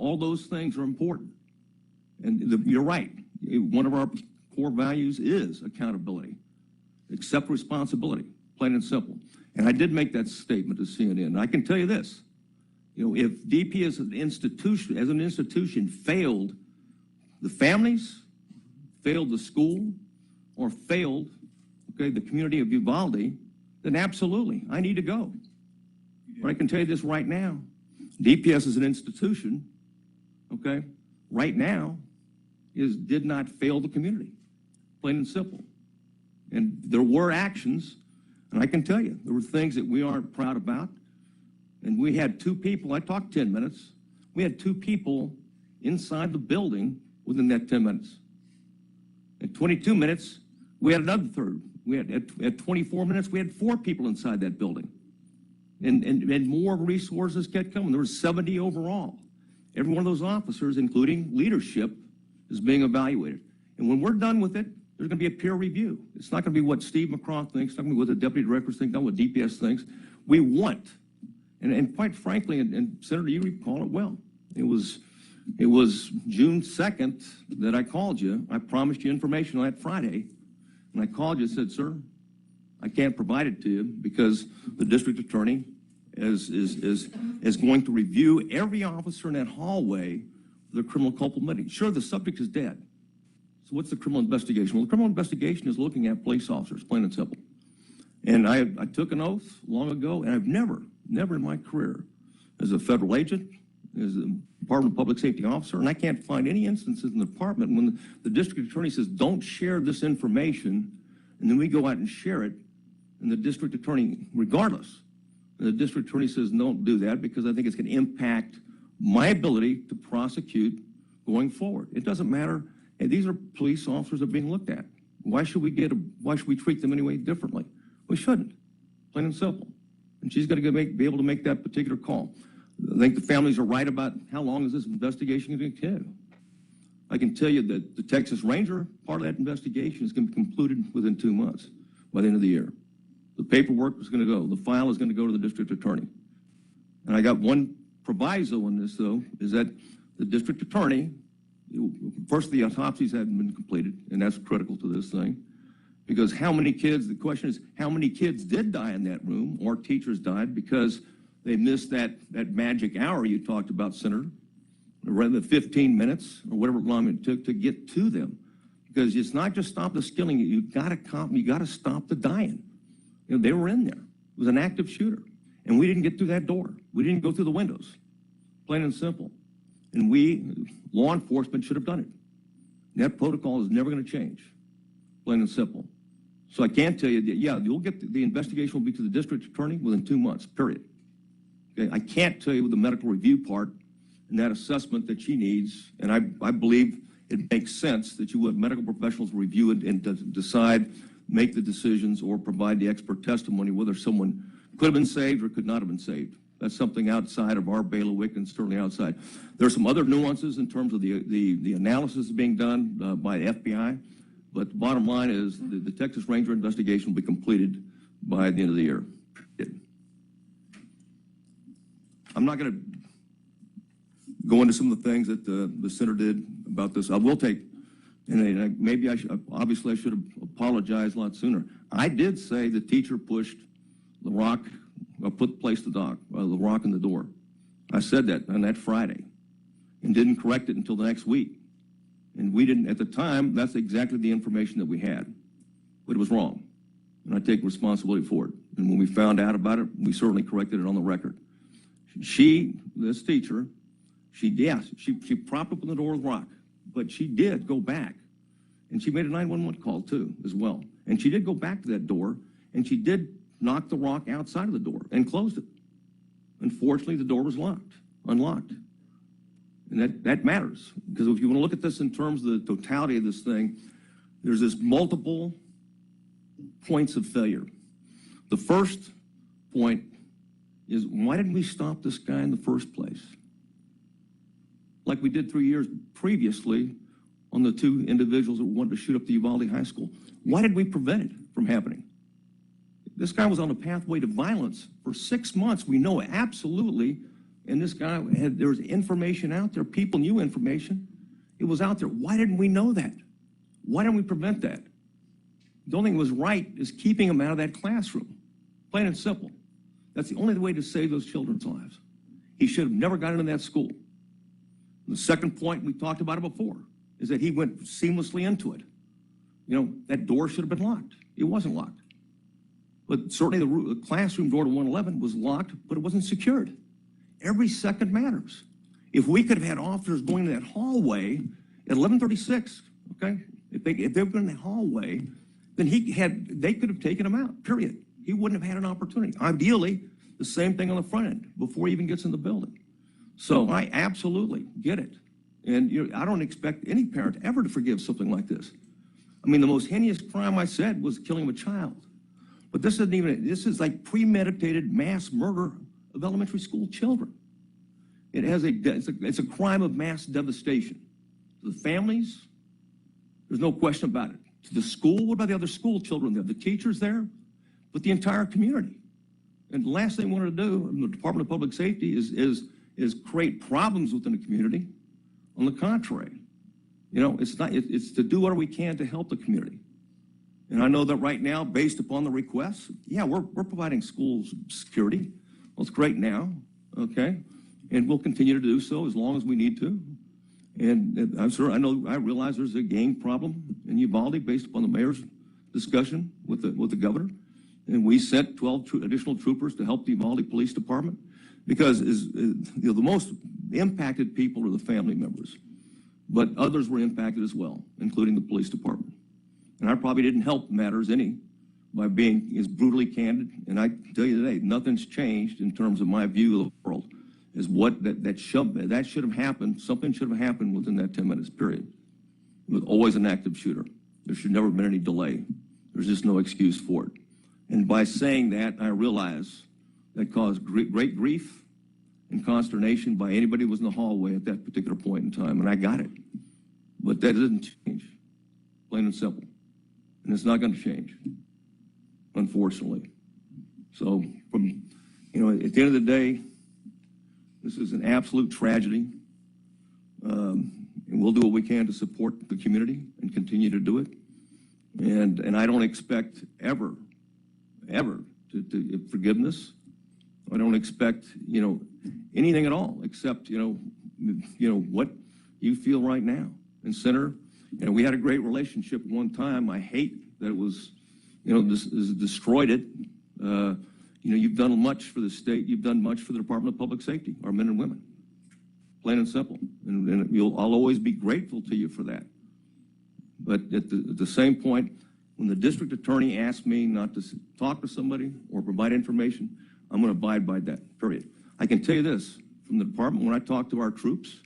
All those things are important. And you're right. One of our core values is accountability. Accept responsibility, plain and simple. And I did make that statement to CNN. And I can tell you this. If DP as an institution failed the families, failed the school, or failed, the community of Uvalde, then absolutely, I need to go. But I can tell you this right now. DPS as an institution, right now, did not fail the community, plain and simple. And there were actions, and I can tell you, there were things that we aren't proud about. And we had 2 people, I talked 10 minutes, we had 2 people inside the building within that 10 minutes. At 22 minutes, we had another third. We had, at 24 minutes, we had 4 people inside that building. And more resources kept coming. There were 70 overall. Every one of those officers, including leadership, is being evaluated. And when we're done with it, there's going to be a peer review. It's not going to be what Steve McCraw thinks, it's not going to be what the deputy directors think, not what DPS thinks. We want, and quite frankly, and Senator, you recall it well, it was June 2nd that I called you. I promised you information on that Friday, and I called you and said, sir, I can't provide it to you because the district attorney is going to review every officer in that hallway for the criminal culpability. Sure, the subject is dead. So what's the criminal investigation? Well, the criminal investigation is looking at police officers, plain and simple. And I took an oath long ago, and I've never in my career, as a federal agent, as a Department of Public Safety officer, and I can't find any instances in the department when the district attorney says, don't share this information, and then we go out and share it, and the district attorney, regardless, the district attorney says, don't do that because I think it's going to impact my ability to prosecute going forward. It doesn't matter. Hey, these are police officers that are being looked at. Why should we treat them anyway differently? We shouldn't, plain and simple. And she's going to be able to make that particular call. I think the families are right about how long is this investigation going to take. I can tell you that the Texas Ranger part of that investigation is going to be concluded within 2 months, by the end of the year. The paperwork is going to go. The file is going to go to the district attorney. And I got one proviso in this, though, is that the district attorney, first, the autopsies hadn't been completed, and that's critical to this thing. Because how many kids, the question is, how many kids did die in that room, or teachers died because they missed that magic hour you talked about, Senator, rather than 15 minutes or whatever long it took to get to them. Because it's not just stop the killing, you got to stop the dying. They were in there. It was an active shooter. And we didn't get through that door. We didn't go through the windows. Plain and simple. And we, law enforcement, should have done it. That protocol is never going to change. Plain and simple. So I can tell you that, yeah, you'll get the investigation will be to the district attorney within 2 months, period. Okay? I can't tell you the medical review part and that assessment that she needs, and I believe it makes sense that you would medical professionals review it and decide, make the decisions, or provide the expert testimony whether someone could have been saved or could not have been saved. That's something outside of our bailiwick and certainly outside. There are some other nuances in terms of the analysis being done by the FBI, but the bottom line is the Texas Ranger investigation will be completed by the end of the year. I'm not going to go into some of the things that the senator did about this. I will take, and maybe obviously I should have apologized a lot sooner. I did say the teacher pushed the rock, placed the rock in the door. I said that on that Friday and didn't correct it until the next week. And we didn't, at the time, that's exactly the information that we had. But it was wrong. And I take responsibility for it. And when we found out about it, we certainly corrected it on the record. This teacher, she propped up on the door with rock, but she did go back. And she made a 911 call too, as well. And she did go back to that door, and she did knock the rock outside of the door and closed it. Unfortunately, the door was unlocked. And that matters, because if you want to look at this in terms of the totality of this thing, there's this multiple points of failure. The first point is, why didn't we stop this guy in the first place? Like we did 3 years previously on the 2 individuals that wanted to shoot up the Uvalde High School. Why did we prevent it from happening? This guy was on a pathway to violence for 6 months. We know absolutely And this guy there was information out there. People knew information. It was out there. Why didn't we know that? Why didn't we prevent that? The only thing that was right is keeping him out of that classroom. Plain and simple. That's the only way to save those children's lives. He should have never got into that school. The second point, we talked about it before, is that he went seamlessly into it. You know, that door should have been locked. It wasn't locked. But certainly the classroom door to 111 was locked, but it wasn't secured. Every second matters. If we could have had officers going to that hallway at 11:36, okay, if they were in the hallway, then they could have taken him out, period. He wouldn't have had an opportunity. Ideally, the same thing on the front end before he even gets in the building. So I absolutely get it. And I don't expect any parent ever to forgive something like this. I mean, the most heinous crime I said was killing a child. But this is like premeditated mass murder of elementary school children. It's a crime of mass devastation. To the families, there's no question about it. To the school, what about the other school children there? The teachers there, but the entire community. And the last thing we wanted to do in the Department of Public Safety is create problems within the community. On the contrary, you know, it's to do what we can to help the community. And I know that right now, based upon the requests, yeah, we're providing schools security. Well, it's great now, okay? And we'll continue to do so as long as we need to. And I realize there's a gang problem in Uvalde based upon the mayor's discussion with the governor. And we sent 12 additional troopers to help the Uvalde Police Department because the most impacted people are the family members. But others were impacted as well, including the police department. And I probably didn't help matters any by being as brutally candid. And I can tell you today, nothing's changed in terms of my view of the world. Is what that should have happened. Something should have happened within that 10 minutes period. It was always an active shooter. There should never have been any delay. There's just no excuse for it. And by saying that, I realize that caused great grief and consternation by anybody who was in the hallway at that particular point in time, and I got it. But that doesn't change, plain and simple. And it's not going to change, unfortunately. So, at the end of the day, this is an absolute tragedy, and we'll do what we can to support the community and continue to do it. And I don't expect ever to forgiveness. I don't expect anything at all except what you feel right now. And Senator, we had a great relationship at one time. I hate that it was this destroyed it. You've done much for the state. You've done much for the Department of Public Safety, our men and women, plain and simple. And I'll always be grateful to you for that. But at the same point, when the district attorney asks me not to talk to somebody or provide information, I'm going to abide by that, period. I can tell you this, from the department, when I talk to our troops,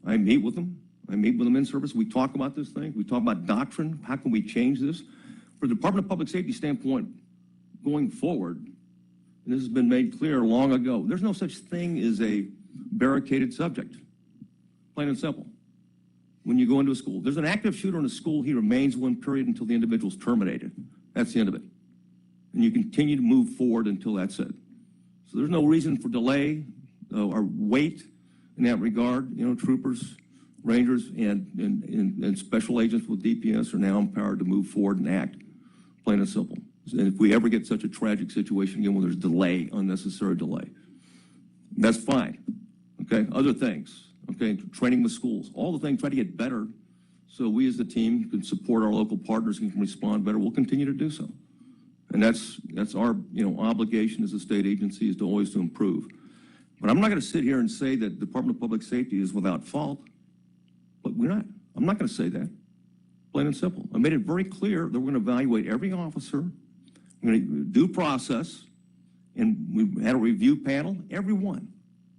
I meet with them. I meet with them in service. We talk about this thing. We talk about doctrine. How can we change this? For the Department of Public Safety standpoint, going forward, and this has been made clear long ago, there's no such thing as a barricaded subject, plain and simple. When you go into a school, there's an active shooter in a school, he remains one period until the individual's terminated. That's the end of it. And you continue to move forward until that's it. So there's no reason for delay or wait in that regard. Troopers, Rangers, and special agents with DPS are now empowered to move forward and act, plain and simple. And if we ever get such a tragic situation again where there's delay, unnecessary delay, that's fine, okay? Other things, okay, training with schools, all the things, try to get better so we as a team can support our local partners and can respond better. We'll continue to do so. And that's our obligation as a state agency is to always to improve. But I'm not going to sit here and say that the Department of Public Safety is without fault, but we're not. I'm not going to say that, plain and simple. I made it very clear that we're going to evaluate every officer. We're going to do process, and we had a review panel. Every one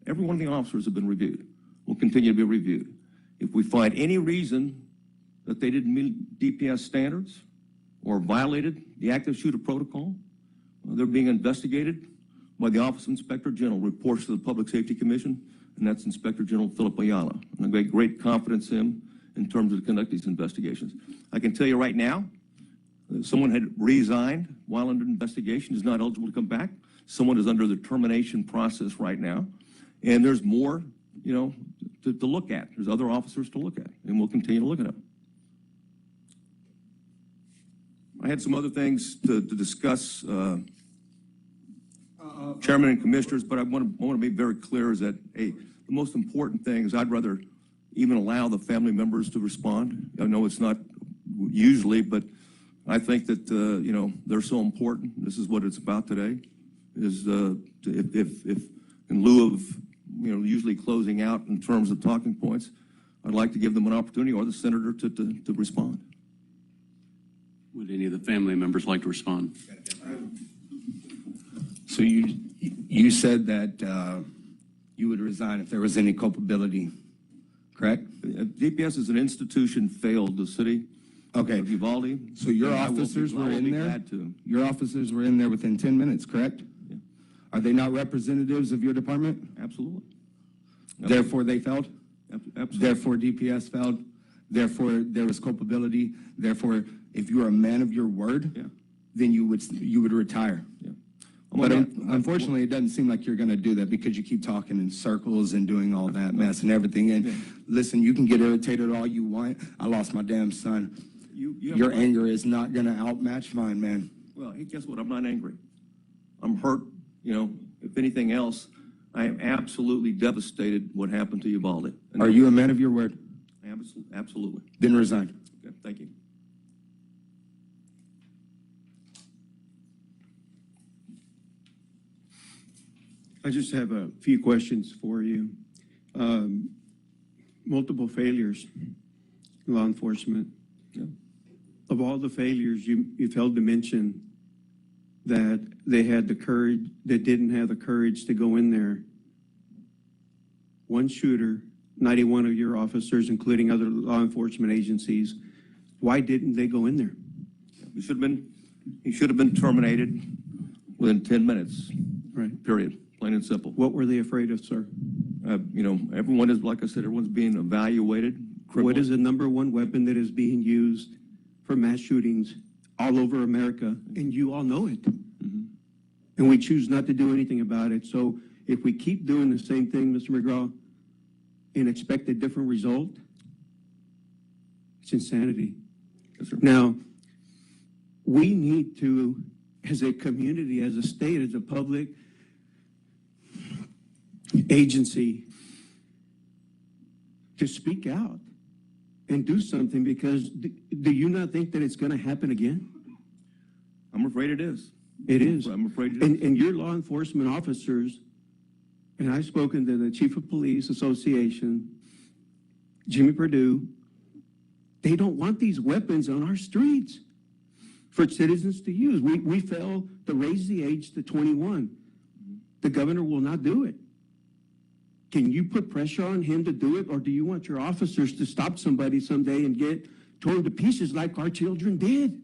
of the officers have been reviewed. Will continue to be reviewed. If we find any reason that they didn't meet DPS standards or violated the active shooter protocol, they're being investigated by the Office of Inspector General, reports to the Public Safety Commission, and that's Inspector General Philip Ayala. And I've got great confidence in him in terms of conducting these investigations. I can tell you right now, someone had resigned while under investigation, is not eligible to come back. Someone is under the termination process right now. And there's more, you know, to look at. There's other officers to look at, and we'll continue to look at them. I had some other things to discuss, Chairman and Commissioners, but I want to be very clear is that the most important thing is I'd rather even allow the family members to respond. I know it's not usually, but I think that, you know, they're so important. This is what it's about today, is if in lieu of, you know, usually closing out in terms of talking points, I'd like to give them an opportunity, or the senator, to respond. Would any of the family members like to respond? So you said that you would resign if there was any culpability, correct? DPS as an institution failed the city of Uvalde. So your officers were in there? Your officers were in there within 10 minutes, correct? Yeah. Are they not representatives of your department? Absolutely. Therefore, they failed? Absolutely. Therefore, DPS failed? Therefore, there was culpability? Therefore, if you are a man of your word, then you would retire? Yeah. But unfortunately, it doesn't seem like you're going to do that because you keep talking in circles and doing all that mess and everything. And listen, you can get irritated all you want. I lost my damn son. Your anger is not going to outmatch mine, man. Well, hey, guess what? I'm not angry. I'm hurt. You know, if anything else, I am absolutely devastated what happened to Uvalde. Are you a man of your word? Absolutely. Then resign. Okay, thank you. I just have a few questions for you. Multiple failures, law enforcement. Yeah. Of all the failures, you failed to mention that they had the courage, that didn't have the courage to go in there. One shooter, 91 of your officers, including other law enforcement agencies. Why didn't they go in there? He should have been terminated within 10 minutes. Right. Period. Plain and simple. What were they afraid of, sir? You know, everyone is, like I said, everyone's being evaluated. What is the #1 weapon that is being used for mass shootings all over America? And you all know it. Mm-hmm. And we choose not to do anything about it. So if we keep doing the same thing, Mr. McGraw, and expect a different result, it's insanity. Yes, sir. Now, we need to, as a community, as a state, as a public agency, to speak out and do something, because do you not think that it's going to happen again? I'm afraid it is. It is. I'm afraid it is. And your law enforcement officers, and I've spoken to the Chief of Police Association, Jimmy Perdue, they don't want these weapons on our streets for citizens to use. We failed to raise the age to 21. The governor will not do it. Can you put pressure on him to do it, or do you want your officers to stop somebody someday and get torn to pieces like our children did?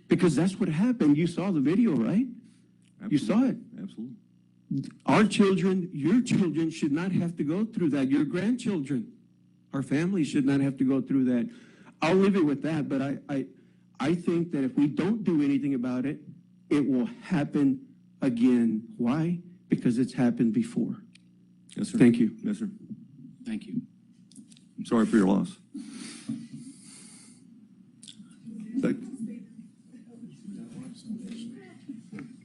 Because that's what happened. You saw the video, right? Absolutely. You saw it. Absolutely. Our children, your children should not have to go through that. Your grandchildren, our families should not have to go through that. I'll leave it with that, but I think that if we don't do anything about it, it will happen again. Why? Because it's happened before. Yes, sir. Thank you. Yes, sir. Thank you. I'm sorry for your loss.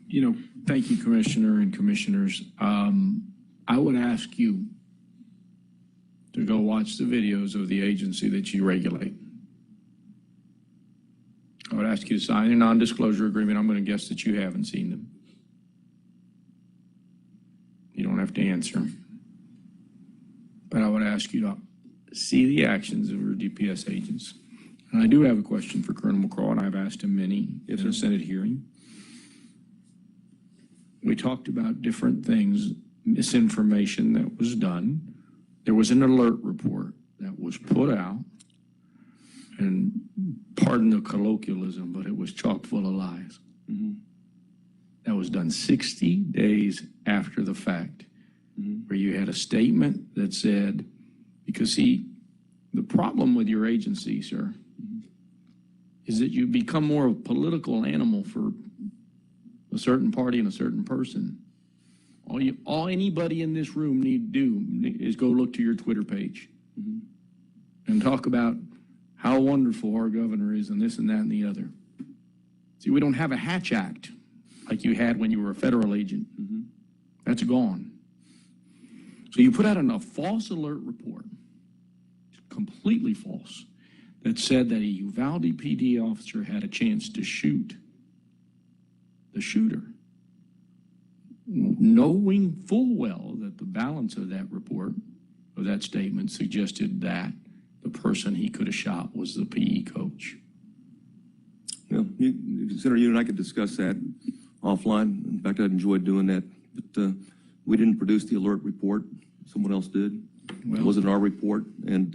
You know, thank you, Commissioner and Commissioners. I would ask you to go watch the videos of the agency that you regulate. I would ask you to sign a non-disclosure agreement. I'm going to guess that you haven't seen them. You don't have to answer. But I would ask you to see the actions of your DPS agents. And I do have a question for Colonel McCraw, and I've asked him many in a Senate hearing. We talked about different things, misinformation that was done. There was an alert report that was put out, and pardon the colloquialism, but it was chock full of lies. Mm-hmm. That was done 60 days after the fact, where you had a statement that said, because see, the problem with your agency, sir, is that you become more of a political animal for a certain party and a certain person All anybody in this room need to do is go look to your Twitter page and talk about how wonderful our governor is and this and that and the other. See, we don't have a Hatch Act like you had when you were a federal agent. That's gone. So you put out a false alert report, completely false, that said that a Uvalde PD officer had a chance to shoot the shooter, knowing full well that the balance of that report, of that statement, suggested that the person he could have shot was the PE coach. You consider you and I could discuss that offline. In fact, I'd enjoy doing that. But we didn't produce the alert report. Someone else did. It wasn't our report. And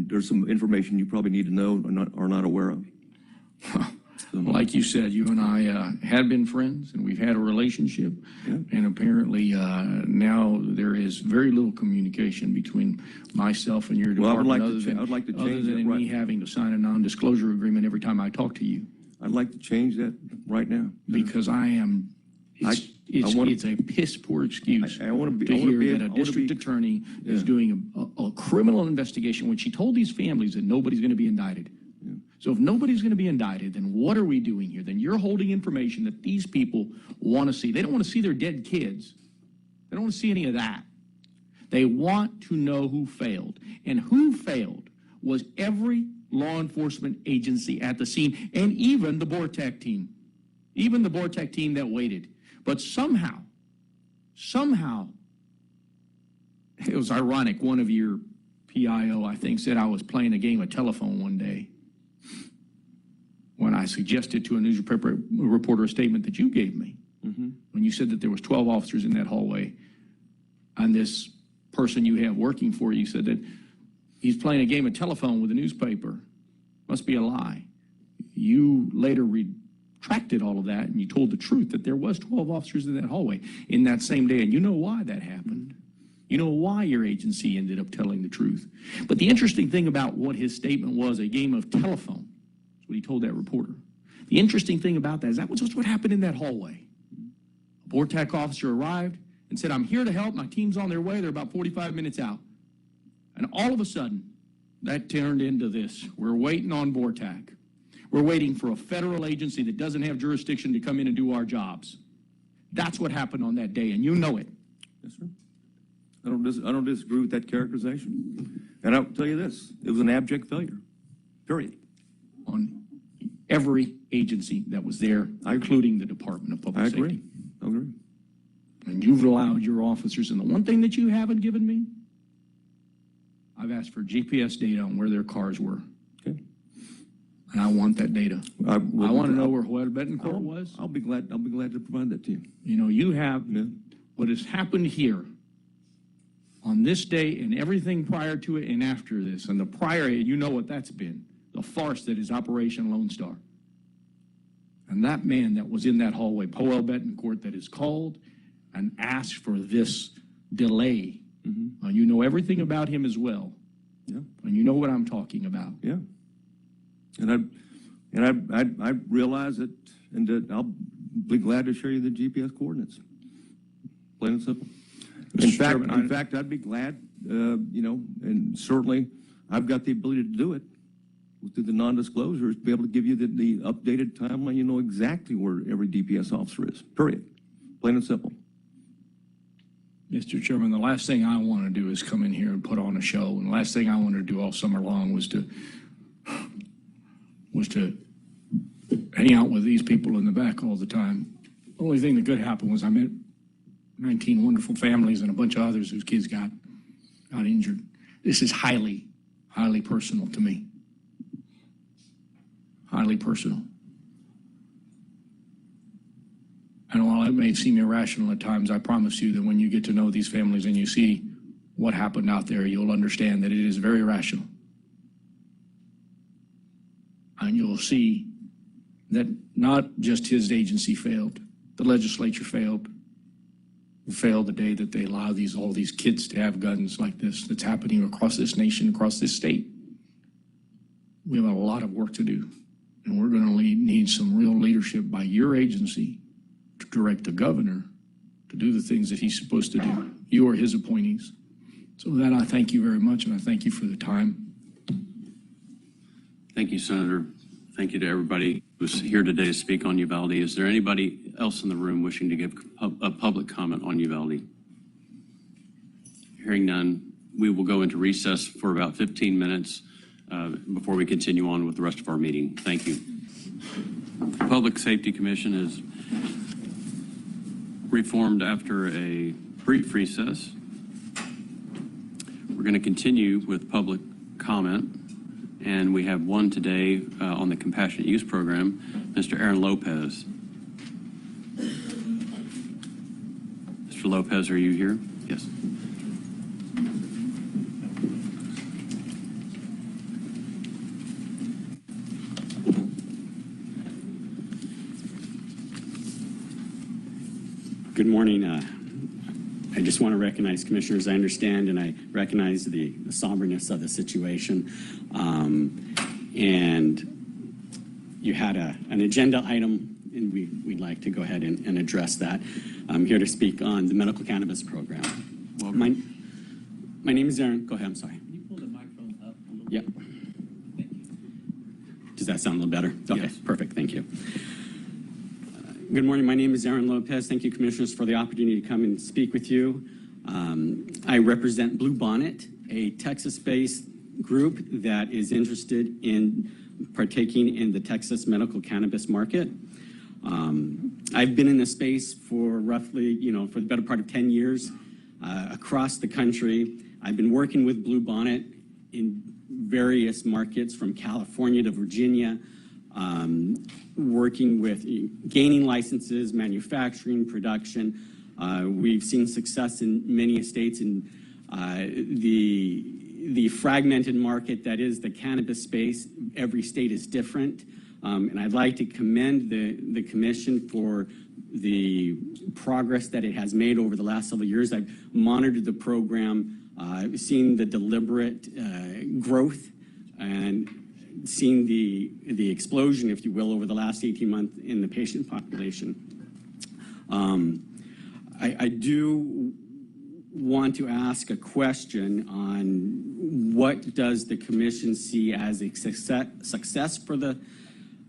there's some information you probably need to know or not aware of. Like you said, you and I had been friends, and we've had a relationship. And apparently now there is very little communication between myself and your department. Well, I would like to change other than that me having to sign a non-disclosure agreement every time I talk to you. I'd like to change that right now. Because I am, it's a piss poor excuse I want to to hear that a district attorney is doing a criminal investigation when she told these families that nobody's going to be indicted. So if nobody's going to be indicted, then what are we doing here? Then you're holding information that these people want to see. They don't want to see their dead kids. They don't want to see any of that. They want to know who failed. And who failed was every law enforcement agency at the scene, and even the BORTAC team. Even the BORTAC team that waited. But somehow, it was ironic. One of your PIO, I think, said I was playing a game of telephone one day when I suggested to a news reporter a statement that you gave me. When you said that there was 12 officers in that hallway, and this person you have working for you said that he's playing a game of telephone with a newspaper. Must be a lie. You later retracted all of that, and you told the truth that there was 12 officers in that hallway in that same day. And you know why that happened. You know why your agency ended up telling the truth. But the interesting thing about what his statement was, a game of telephone, that's what he told that reporter. The interesting thing about that is that was just what happened in that hallway. A BORTAC officer arrived and said, I'm here to help. My team's on their way. They're about 45 minutes out. And all of a sudden, that turned into this. We're waiting on BORTAC. We're waiting for a federal agency that doesn't have jurisdiction to come in and do our jobs. That's what happened on that day, and you know it. Yes, sir. I don't disagree with that characterization. And I'll tell you this, it was an abject failure, period. On every agency that was there, including the Department of Public Safety. I agree. And you've allowed your officers, and the one thing that you haven't given me, I've asked for GPS data on where their cars were. Okay. And I want that data. I want to know where Joel Betancourt was. I'll be glad to provide that to you. You know, you have what has happened here on this day and everything prior to it and after this. And the prior, you know what that's been. The farce that is Operation Lone Star. And that man that was in that hallway, Joel Betancourt, that is called and asked for this delay. You know everything about him as well. Yeah. And you know what I'm talking about. Yeah. And I realize that, and I'll be glad to share you the GPS coordinates. Plain and simple. In fact, I'd be glad, and certainly I've got the ability to do it through the non-disclosures, to be able to give you the updated timeline. You know exactly where every DPS officer is, period. Plain and simple. Mr. Chairman, the last thing I want to do is come in here and put on a show. And the last thing I wanted to do all summer long was to hang out with these people in the back all the time. The only thing that could happen was I met 19 wonderful families and a bunch of others whose kids got injured. This is highly, highly personal to me. Highly personal. And while it may seem irrational at times, I promise you that when you get to know these families and you see what happened out there, you'll understand that it is very rational. And you'll see that not just his agency failed, the legislature failed. It failed the day that they allow all these kids to have guns like this that's happening across this nation, across this state. We have a lot of work to do, and we're going to need some real leadership by your agency to direct the governor to do the things that he's supposed to do. You are his appointees. So with that, I thank you very much, and I thank you for the time. Thank you, Senator. Thank you to everybody who's here today to speak on Uvalde. Is there anybody else in the room wishing to give a public comment on Uvalde? Hearing none, we will go into recess for about 15 minutes before we continue on with the rest of our meeting. Thank you. The Public Safety Commission is reformed after a brief recess. We're going to continue with public comment, and we have one today on the Compassionate Use Program, Mr. Aaron Lopez. Mr. Lopez, are you here? Yes. Good morning. I just want to recognize commissioners. I understand and I recognize the somberness of the situation. And you had an agenda item, and we'd like to go ahead and address that. I'm here to speak on the medical cannabis program. My name is Aaron. Go ahead. I'm sorry. Can you pull the microphone up a little Yep. bit? Thank you. Does that sound a little better? Okay, Yes. perfect. Thank you. Good morning. My name is Aaron Lopez. Thank you, commissioners, for the opportunity to come and speak with you. I represent Blue Bonnet, a Texas-based group that is interested in partaking in the Texas medical cannabis market. I've been in this space for roughly, for the better part of 10 years across the country. I've been working with Blue Bonnet in various markets from California to Virginia, working with gaining licenses, manufacturing, production. We've seen success in many states in the fragmented market that is the cannabis space. Every state is different. And I'd like to commend the commission for the progress that it has made over the last several years. I've monitored the program, seen the deliberate growth, and seen the explosion, if you will, over the last 18 months in the patient population. I do want to ask a question on what does the commission see as a success for the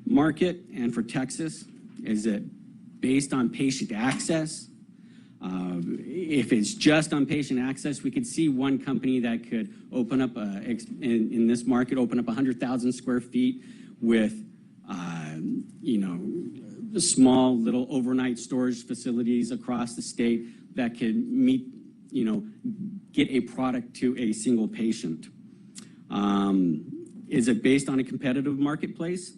market and for Texas? Is it based on patient access? If it's just on patient access, we could see one company that could open up, in this market, open up 100,000 square feet with, small little overnight storage facilities across the state that could meet, get a product to a single patient. Is it based on a competitive marketplace?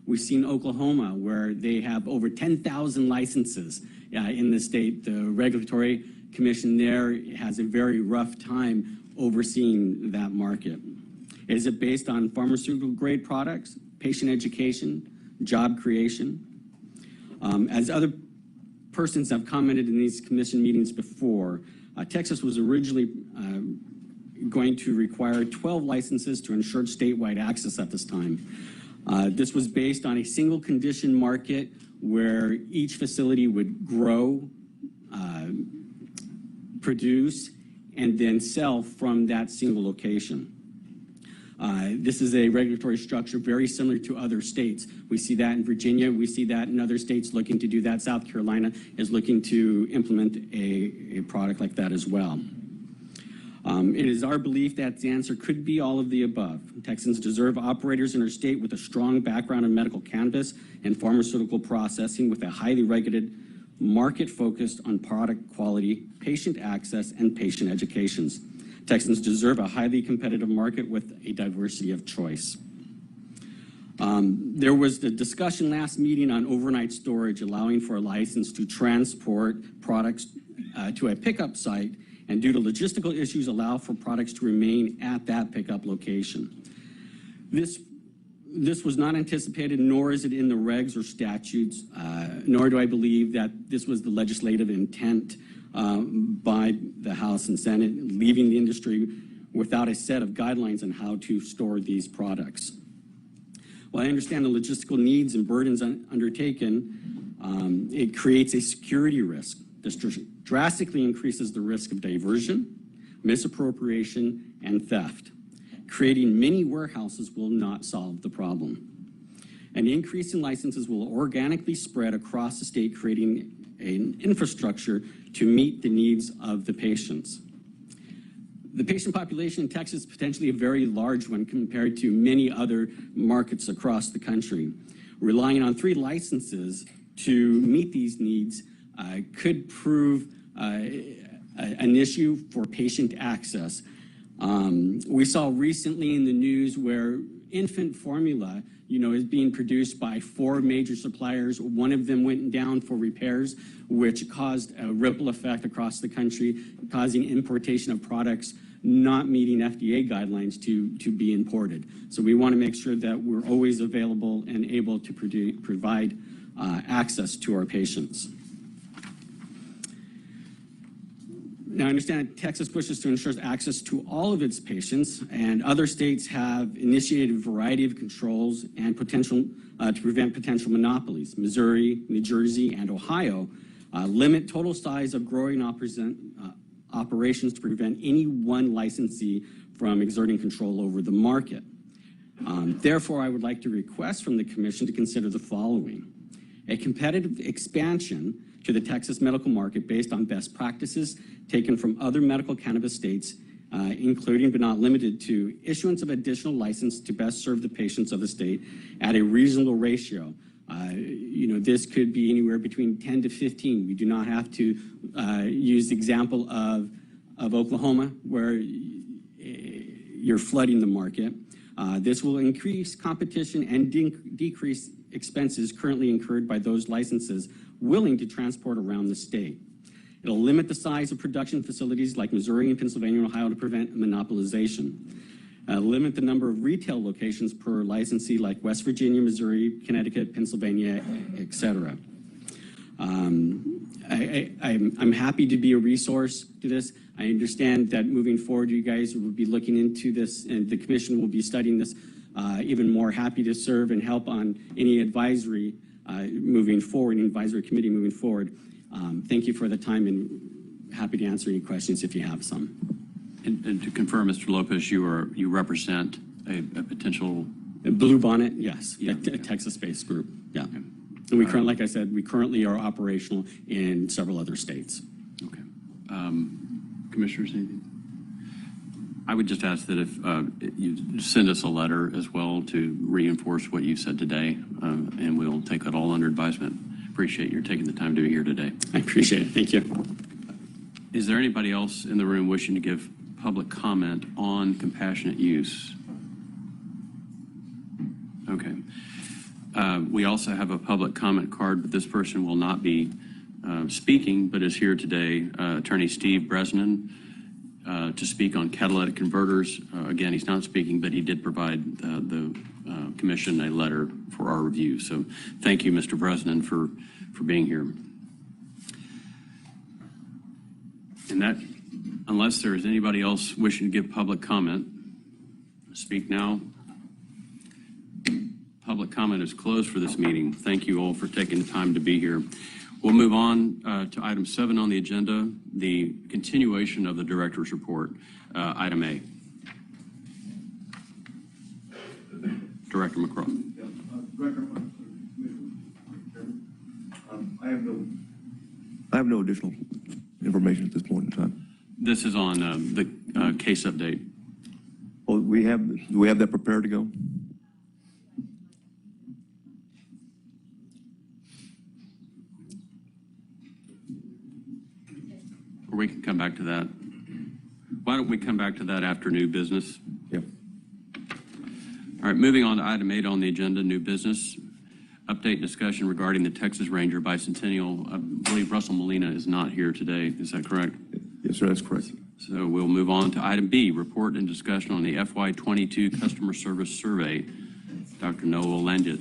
We've seen Oklahoma, where they have over 10,000 licenses in the state. The regulatory commission there has a very rough time overseeing that market. Is it based on pharmaceutical grade products, patient education, job creation? As other persons have commented in these commission meetings before, Texas was originally going to require 12 licenses to ensure statewide access at this time. This was based on a single condition market where each facility would grow, produce, and then sell from that single location. This is a regulatory structure very similar to other states. We see that in Virginia. We see that in other states looking to do that. South Carolina is looking to implement a product like that as well. It is our belief that the answer could be all of the above. Texans deserve operators in our state with a strong background in medical cannabis and pharmaceutical processing, with a highly regulated market focused on product quality, patient access, and patient educations. Texans deserve a highly competitive market with a diversity of choice. There was the discussion last meeting on overnight storage, allowing for a license to transport products to a pickup site, and due to logistical issues, allow for products to remain at that pickup location. This was not anticipated, nor is it in the regs or statutes, nor do I believe that this was the legislative intent by the House and Senate, leaving the industry without a set of guidelines on how to store these products. While I understand the logistical needs and burdens undertaken, it creates a security risk. The drastically increases the risk of diversion, misappropriation, and theft. Creating many warehouses will not solve the problem. An increase in licenses will organically spread across the state, creating an infrastructure to meet the needs of the patients. The patient population in Texas is potentially a very large one compared to many other markets across the country. Relying on 3 licenses to meet these needs could prove an issue for patient access. We saw recently in the news where infant formula, is being produced by 4 major suppliers. One of them went down for repairs, which caused a ripple effect across the country, causing importation of products not meeting FDA guidelines to be imported. So we want to make sure that we're always available and able to provide access to our patients. Now, I understand Texas wishes to ensure access to all of its patients, and other states have initiated a variety of controls and potential to prevent potential monopolies. Missouri, New Jersey, and Ohio limit total size of growing operations to prevent any one licensee from exerting control over the market. Therefore, I would like to request from the Commission to consider the following: a competitive expansion to the Texas medical market based on best practices taken from other medical cannabis states, including but not limited to issuance of additional license to best serve the patients of the state at a reasonable ratio. This could be anywhere between 10 to 15. We do not have to use the example of Oklahoma, where you're flooding the market. This will increase competition and decrease expenses currently incurred by those licenses willing to transport around the state. It'll limit the size of production facilities like Missouri and Pennsylvania and Ohio to prevent monopolization. Limit the number of retail locations per licensee like West Virginia, Missouri, Connecticut, Pennsylvania, etc. I'm happy to be a resource to this. I understand that moving forward, you guys will be looking into this, and the Commission will be studying this even more. Happy to serve and help on any advisory moving forward, an advisory committee moving forward. Thank you for the time, and happy to answer any questions if you have some. And to confirm, Mr. Lopez, you represent a potential Blue Bonnet, yes, Yeah. a Texas-based group. Yeah, Okay. and like I said, we currently are operational in several other states. Okay. Commissioners, anything? I would just ask that if you send us a letter as well to reinforce what you said today, and we'll take it all under advisement. Appreciate your taking the time to be here today. I appreciate it. Thank you. Is there anybody else in the room wishing to give public comment on compassionate use? Okay. We also have a public comment card, but this person will not be speaking, but is here today, Attorney Steve Bresnan, to speak on catalytic converters. Again, he's not speaking, but he did provide the Commission a letter for our review. So thank you, Mr. Bresnan, for being here. And that, unless there is anybody else wishing to give public comment, speak now. Public comment is closed for this meeting. Thank you all for taking the time to be here. We'll move on to item 7 on the agenda, the continuation of the Director's Report, item A. Director McCraw. I have no additional information at this point in time. This is on the case update. Oh, do we have that prepared to go? Or we can come back to that. Why don't we come back to that after new business? Yeah. All right, moving on to item 8 on the agenda, new business. Update discussion regarding the Texas Ranger Bicentennial. I believe Russell Molina is not here today. Is that correct? Yes, sir, that's correct. So we'll move on to item B, report and discussion on the FY22 Customer Service Survey. Dr. Noel Langit.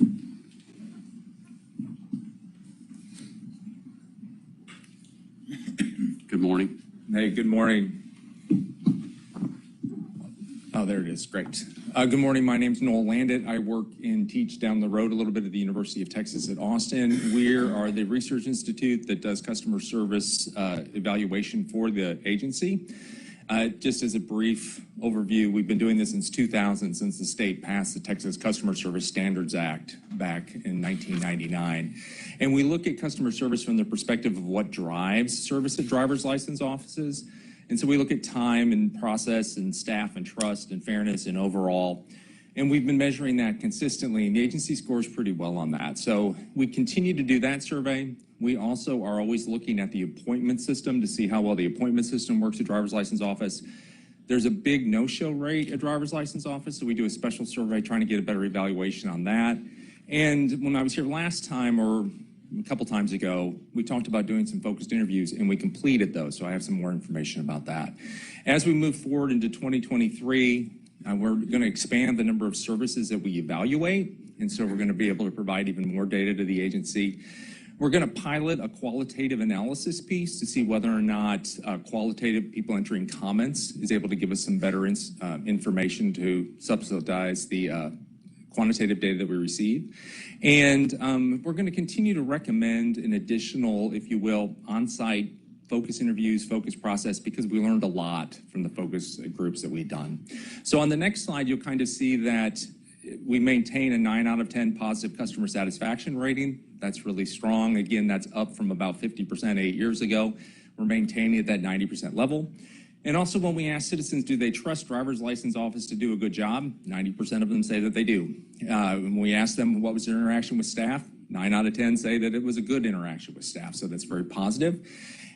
Good morning. Hey, good morning. Oh, there it is. Great. Good morning. My name's Noel Landit. I work and teach down the road a little bit at the University of Texas at Austin. We are the research institute that does customer service evaluation for the agency. Just as a brief overview, we've been doing this since 2000, since the state passed the Texas Customer Service Standards Act back in 1999. And we look at customer service from the perspective of what drives service at driver's license offices. And so we look at time and process and staff and trust and fairness and overall. And we've been measuring that consistently, and the agency scores pretty well on that. So we continue to do that survey. We also are always looking at the appointment system to see how well the appointment system works at driver's license office. There's a big no-show rate at driver's license office, so we do a special survey trying to get a better evaluation on that. And when I was here last time, or a couple times ago, we talked about doing some focused interviews, and we completed those, so I have some more information about that. As we move forward into 2023, we're going to expand the number of services that we evaluate, and so we're going to be able to provide even more data to the agency. We're going to pilot a qualitative analysis piece to see whether or not qualitative people entering comments is able to give us some better information to subsidize the quantitative data that we receive. And we're going to continue to recommend an additional, if you will, on-site focus interviews, focus process, because we learned a lot from the focus groups that we've done. So on the next slide, you'll kind of see that we maintain a 9 out of 10 positive customer satisfaction rating. That's really strong. Again, that's up from about 50% 8 years ago. We're maintaining at that 90% level. And also, when we ask citizens, do they trust driver's license office to do a good job? 90% of them say that they do. When we ask them what was their interaction with staff, 9 out of 10 say that it was a good interaction with staff, so that's very positive.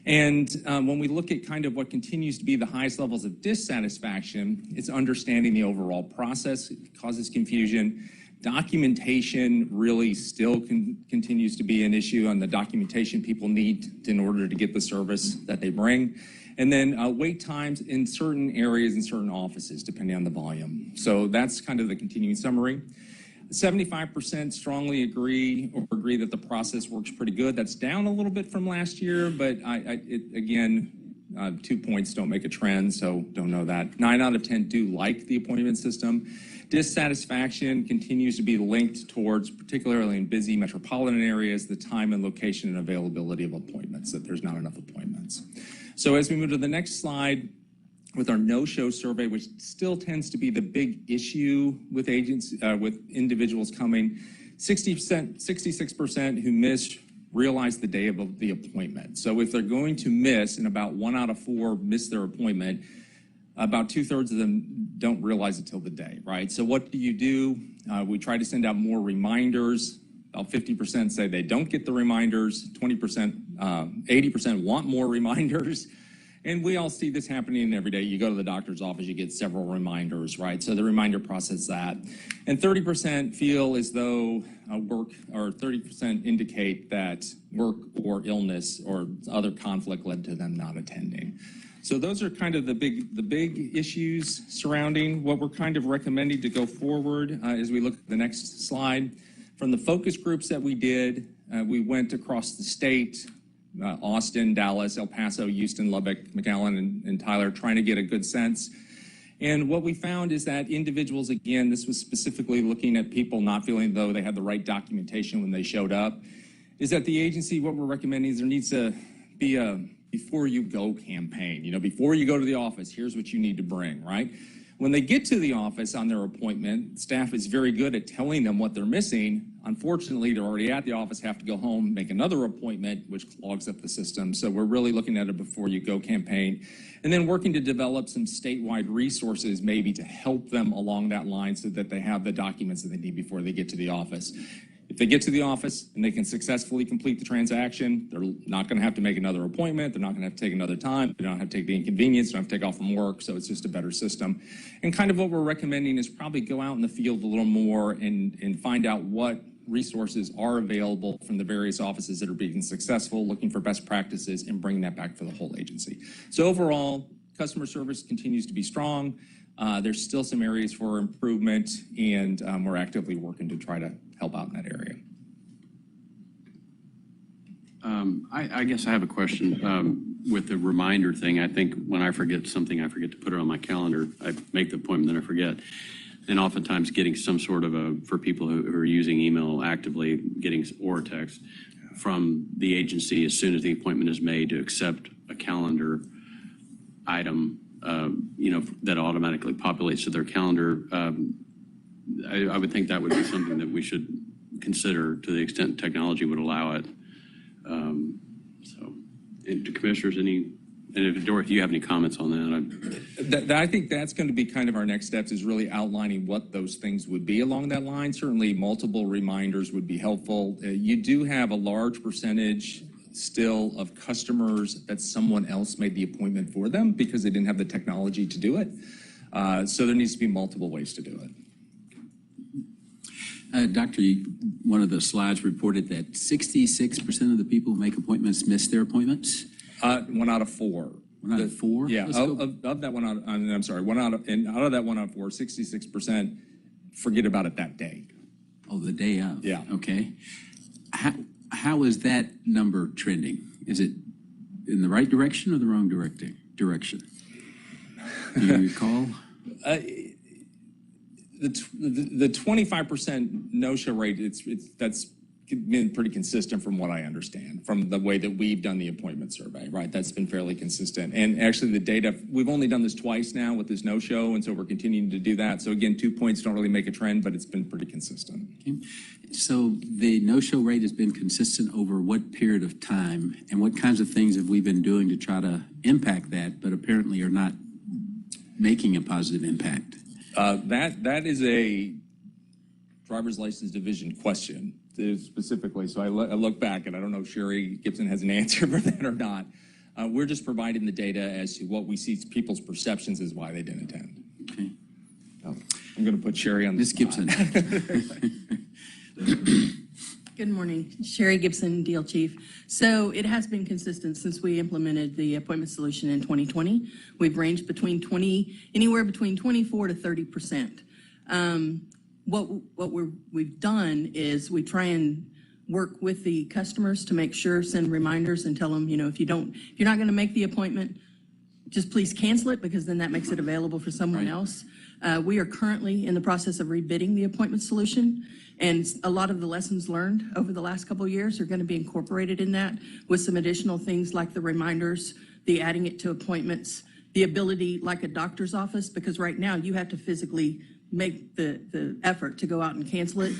And when we look at kind of what continues to be the highest levels of dissatisfaction, it's understanding the overall process. It causes confusion. Documentation really still continues to be an issue on the documentation people need in order to get the service that they bring. And then wait times in certain areas in certain offices, depending on the volume. So that's kind of the continuing summary. 75% strongly agree that the process works pretty good. That's down a little bit from last year, but again, 2 points don't make a trend, so don't know that. 9 out of 10 do like the appointment system. Dissatisfaction continues to be linked towards, particularly in busy metropolitan areas, the time and location and availability of appointments, that there's not enough appointments. So as we move to the next slide, with our no-show survey, which still tends to be the big issue with agents, with individuals coming, 66% who miss realize the day of the appointment. So if they're going to miss, and about 1 out of 4 miss their appointment, about 2/3 of them don't realize it till the day, right? So what do? We try to send out more reminders. About 50% say they don't get the reminders. 80% want more reminders. And we all see this happening every day. You go to the doctor's office, you get several reminders, right? So the reminder process that. And 30% feel as though 30% indicate that work or illness or other conflict led to them not attending. So those are kind of the big issues surrounding what we're kind of recommending to go forward as we look at the next slide. From the focus groups that we did, we went across the state, Austin, Dallas, El Paso, Houston, Lubbock, McAllen, and Tyler, trying to get a good sense. And what we found is that individuals, again, this was specifically looking at people not feeling though they had the right documentation when they showed up, is that the agency, what we're recommending is there needs to be a before you go campaign. You know, before you go to the office, here's what you need to bring, right? When they get to the office on their appointment, staff is very good at telling them what they're missing. Unfortunately, they're already at the office, have to go home, make another appointment, which clogs up the system. So we're really looking at a before you go campaign. And then working to develop some statewide resources maybe to help them along that line so that they have the documents that they need before they get to the office. If they get to the office and they can successfully complete the transaction, they're not going to have to make another appointment. They're not going to have to take another time. They don't have to take the inconvenience. They don't have to take off from work. So it's just a better system. And kind of what we're recommending is probably go out in the field a little more and find out what resources are available from the various offices that are being successful, looking for best practices and bringing that back for the whole agency. So overall, customer service continues to be strong. There's still some areas for improvement, and we're actively working to try to help out in that area. I guess I have a question. with the reminder thing, I think when I forget something, I forget to put it on my calendar. I make the appointment, then I forget. And oftentimes getting some sort of for people who are using email actively, getting or a text from the agency as soon as the appointment is made to accept a calendar item, that automatically populates to their calendar. I would think that would be something that we should consider to the extent technology would allow it. And to commissioners, and if Dorothy, you have any comments on that? I think that's going to be kind of our next steps, is really outlining what those things would be along that line. Certainly multiple reminders would be helpful. You do have a large percentage still of customers that someone else made the appointment for them because they didn't have the technology to do it. So there needs to be multiple ways to do it. Doctor, one of the slides reported that 66% of the people who make appointments miss their appointments. 1 out of 4. 1 out of 4? Yeah, of that 1 out. I'm sorry, out of that 1 out of 4, 66% forget about it that day. Oh, the day of. Yeah. Okay. How is that number trending? Is it in the right direction or the wrong direction? Do you recall? The 25% no-show rate, that's been pretty consistent from what I understand, from the way that we've done the appointment survey, right? That's been fairly consistent. And actually the data, we've only done this twice now with this no-show, and so we're continuing to do that. So again, 2 points don't really make a trend, but it's been pretty consistent. Okay. So the no-show rate has been consistent over what period of time, and what kinds of things have we been doing to try to impact that, but apparently are not making a positive impact? That is a driver's license division question specifically. So I look back, and I don't know if Sherry Gibson has an answer for that or not. We're just providing the data as to what we see people's perceptions is why they didn't attend. Okay. I'm going to put Sherry on the Ms. Gibson. Good morning, Sherry Gibson, Deal Chief. So it has been consistent since we implemented the appointment solution in 2020. We've ranged anywhere between 24 to 30%. What we've done is we try and work with the customers to make sure, send reminders and tell them, if you're not going to make the appointment, just please cancel it, because then that makes it available for someone else. We are currently in the process of rebidding the appointment solution, and a lot of the lessons learned over the last couple of years are going to be incorporated in that, with some additional things like the reminders, the adding it to appointments, the ability like a doctor's office, because right now you have to physically make the effort to go out and cancel it.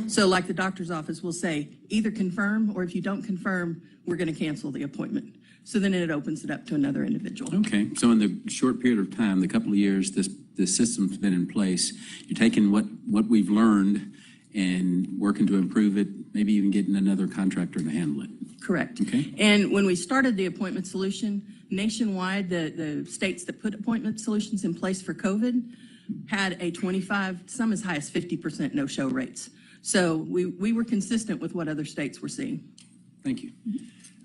So like the doctor's office will say, either confirm, or if you don't confirm, we're going to cancel the appointment. So then it opens it up to another individual. Okay, so in the short period of time, the couple of years this system's been in place, you're taking what we've learned and working to improve it, maybe even getting another contractor to handle it. Correct. Okay. And when we started the appointment solution, nationwide, the states that put appointment solutions in place for COVID had a 25, some as high as 50% no-show rates. So we were consistent with what other states were seeing. Thank you.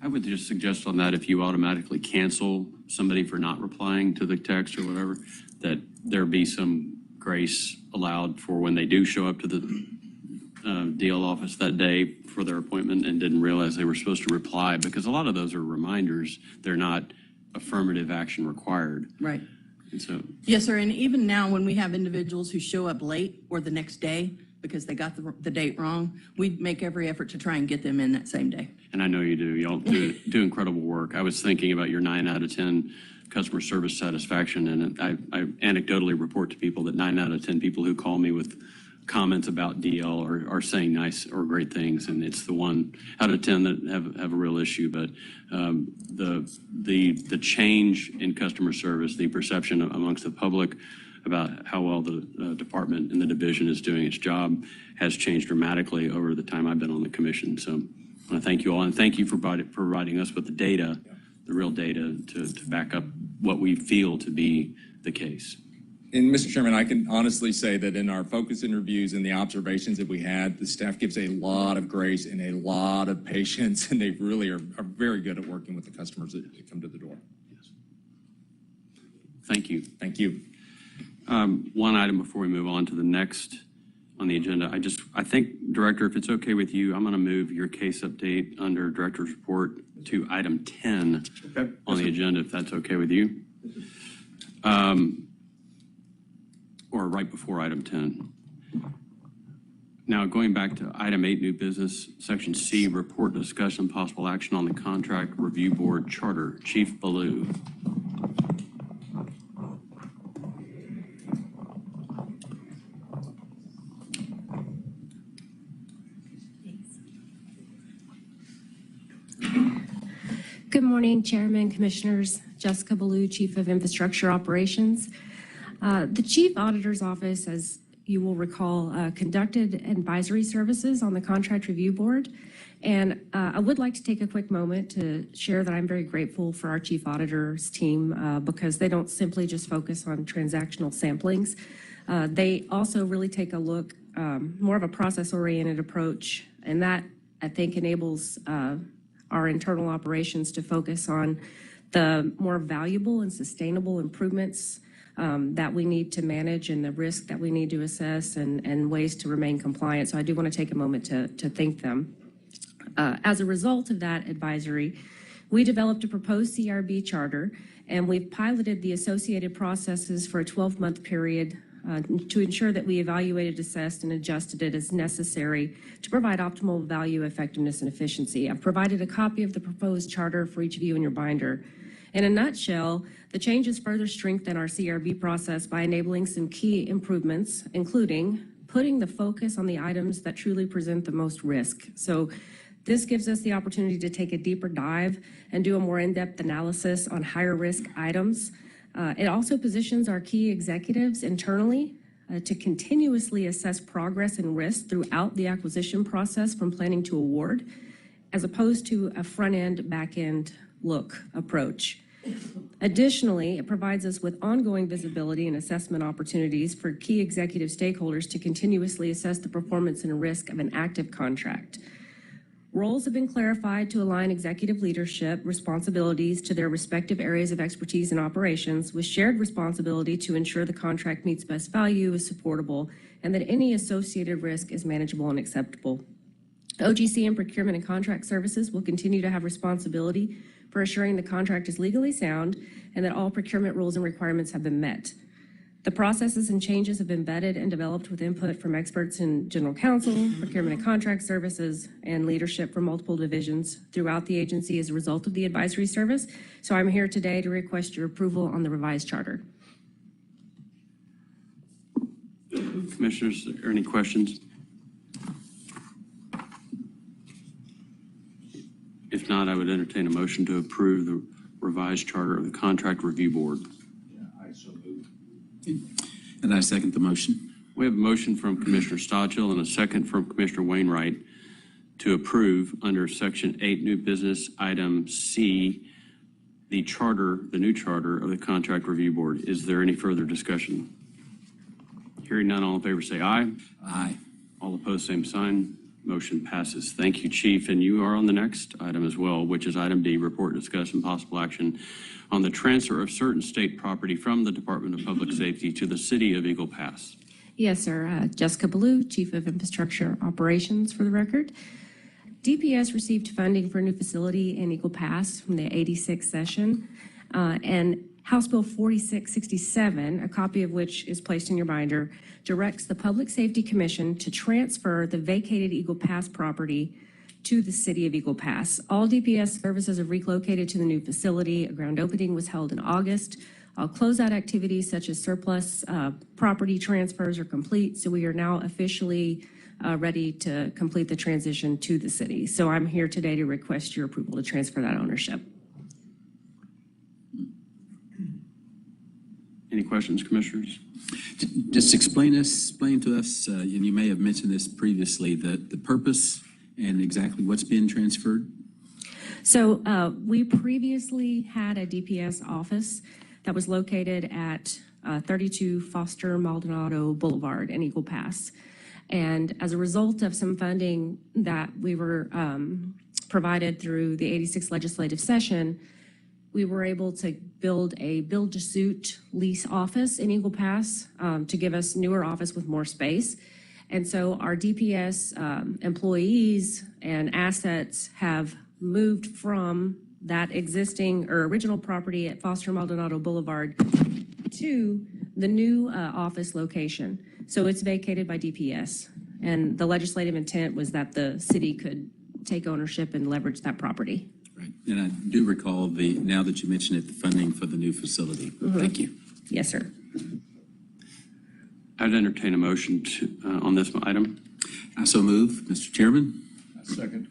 I would just suggest on that, if you automatically cancel somebody for not replying to the text or whatever, that there be some grace allowed for when they do show up to the DL office that day for their appointment and didn't realize they were supposed to reply, because a lot of those are reminders. They're not affirmative action required. Right. And so, Yes, sir. And even now, when we have individuals who show up late or the next day because they got the date wrong, we make every effort to try and get them in that same day. and I know you do. Y'all do incredible work. I was thinking about your 9 out of 10 customer service satisfaction, and I anecdotally report to people that 9 out of 10 people who call me with comments about DL are saying nice or great things, and it's the 1 out of 10 that have a real issue. But the change in customer service, the perception amongst the public about how well the department and the division is doing its job has changed dramatically over the time I've been on the commission. So I want to thank you all, and thank you for providing us with the data, the real data to back up what we feel to be the case. And Mr. Chairman, I can honestly say that in our focus interviews and the observations that we had, the staff gives a lot of grace and a lot of patience, and they really are very good at working with the customers that come to the door. Yes. Thank you. Thank you. One item before we move on to the next on the agenda. I think, Director, if it's okay with you, I'm going to move your case update under Director's Report to item 10 on the agenda, if that's okay with you. Or right before item 10. Now, going back to item 8, new business, section C, report, discussion, possible action on the contract review board charter. Chief Ballou. Good morning, Chairman, Commissioners. Jessica Ballou, Chief of Infrastructure Operations. The Chief Auditor's Office, as you will recall, conducted advisory services on the Contract Review Board. And I would like to take a quick moment to share that I'm very grateful for our Chief Auditor's team because they don't simply just focus on transactional samplings. They also really take a look, more of a process-oriented approach, and that, I think, enables our internal operations to focus on the more valuable and sustainable improvements that we need to manage and the risk that we need to assess and ways to remain compliant. So I do want to take a moment to thank them. As a result of that advisory, we developed a proposed CRB charter, and we've piloted the associated processes for a 12-month period to ensure that we evaluated, assessed, and adjusted it as necessary to provide optimal value, effectiveness, and efficiency. I've provided a copy of the proposed charter for each of you in your binder. In a nutshell, the changes further strengthen our CRB process by enabling some key improvements, including putting the focus on the items that truly present the most risk. So this gives us the opportunity to take a deeper dive and do a more in-depth analysis on higher risk items. It also positions our key executives internally to continuously assess progress and risk throughout the acquisition process from planning to award, as opposed to a front-end, back-end look approach. Additionally, it provides us with ongoing visibility and assessment opportunities for key executive stakeholders to continuously assess the performance and risk of an active contract. Roles have been clarified to align executive leadership responsibilities to their respective areas of expertise and operations, with shared responsibility to ensure the contract meets best value, is supportable, and that any associated risk is manageable and acceptable. OGC and Procurement and Contract Services will continue to have responsibility for assuring the contract is legally sound and that all procurement rules and requirements have been met. The processes and changes have been vetted and developed with input from experts in General Counsel, Procurement and Contract Services, and leadership from multiple divisions throughout the agency as a result of the advisory service. So I'm here today to request your approval on the revised charter. Commissioners, are there any questions? If not, I would entertain a motion to approve the revised charter of the Contract Review Board. And I second the motion. We have a motion from Commissioner Stodgill and a second from Commissioner Wainwright to approve under Section 8 new business item C, the new charter of the Contract Review Board. Is there any further discussion? Hearing none, all in favor say aye. Aye. All opposed, same sign. Motion passes. Thank you, Chief. And you are on the next item as well, which is item D, report, discussion, possible action on the transfer of certain state property from the Department of Public Safety to the City of Eagle Pass. Yes, sir. Jessica Ballou, Chief of Infrastructure Operations, for the record. DPS received funding for a new facility in Eagle Pass from the 86th session, and House Bill 4667, a copy of which is placed in your binder, directs the Public Safety Commission to transfer the vacated Eagle Pass property to the City of Eagle Pass. All DPS services have relocated to the new facility. A ground opening was held in August. Closeout activities such as surplus property transfers are complete, so we are now officially ready to complete the transition to the city. So I'm here today to request your approval to transfer that ownership. Any questions, Commissioners? Just explain to us, and you may have mentioned this previously, the purpose and exactly what's been transferred. So we previously had a DPS office that was located at 32 Foster Maldonado Boulevard in Eagle Pass. And as a result of some funding that we were provided through the 86th legislative session, we were able to build a build-to-suit lease office in Eagle Pass to give us newer office with more space. And so our DPS employees and assets have moved from that existing or original property at Foster Maldonado Boulevard to the new office location. So it's vacated by DPS. And the legislative intent was that the city could take ownership and leverage that property. Right. And I do recall now that you mentioned it, the funding for the new facility. Thank you. Yes, sir. I'd entertain a motion on this item. I so move, Mr. Chairman. Second.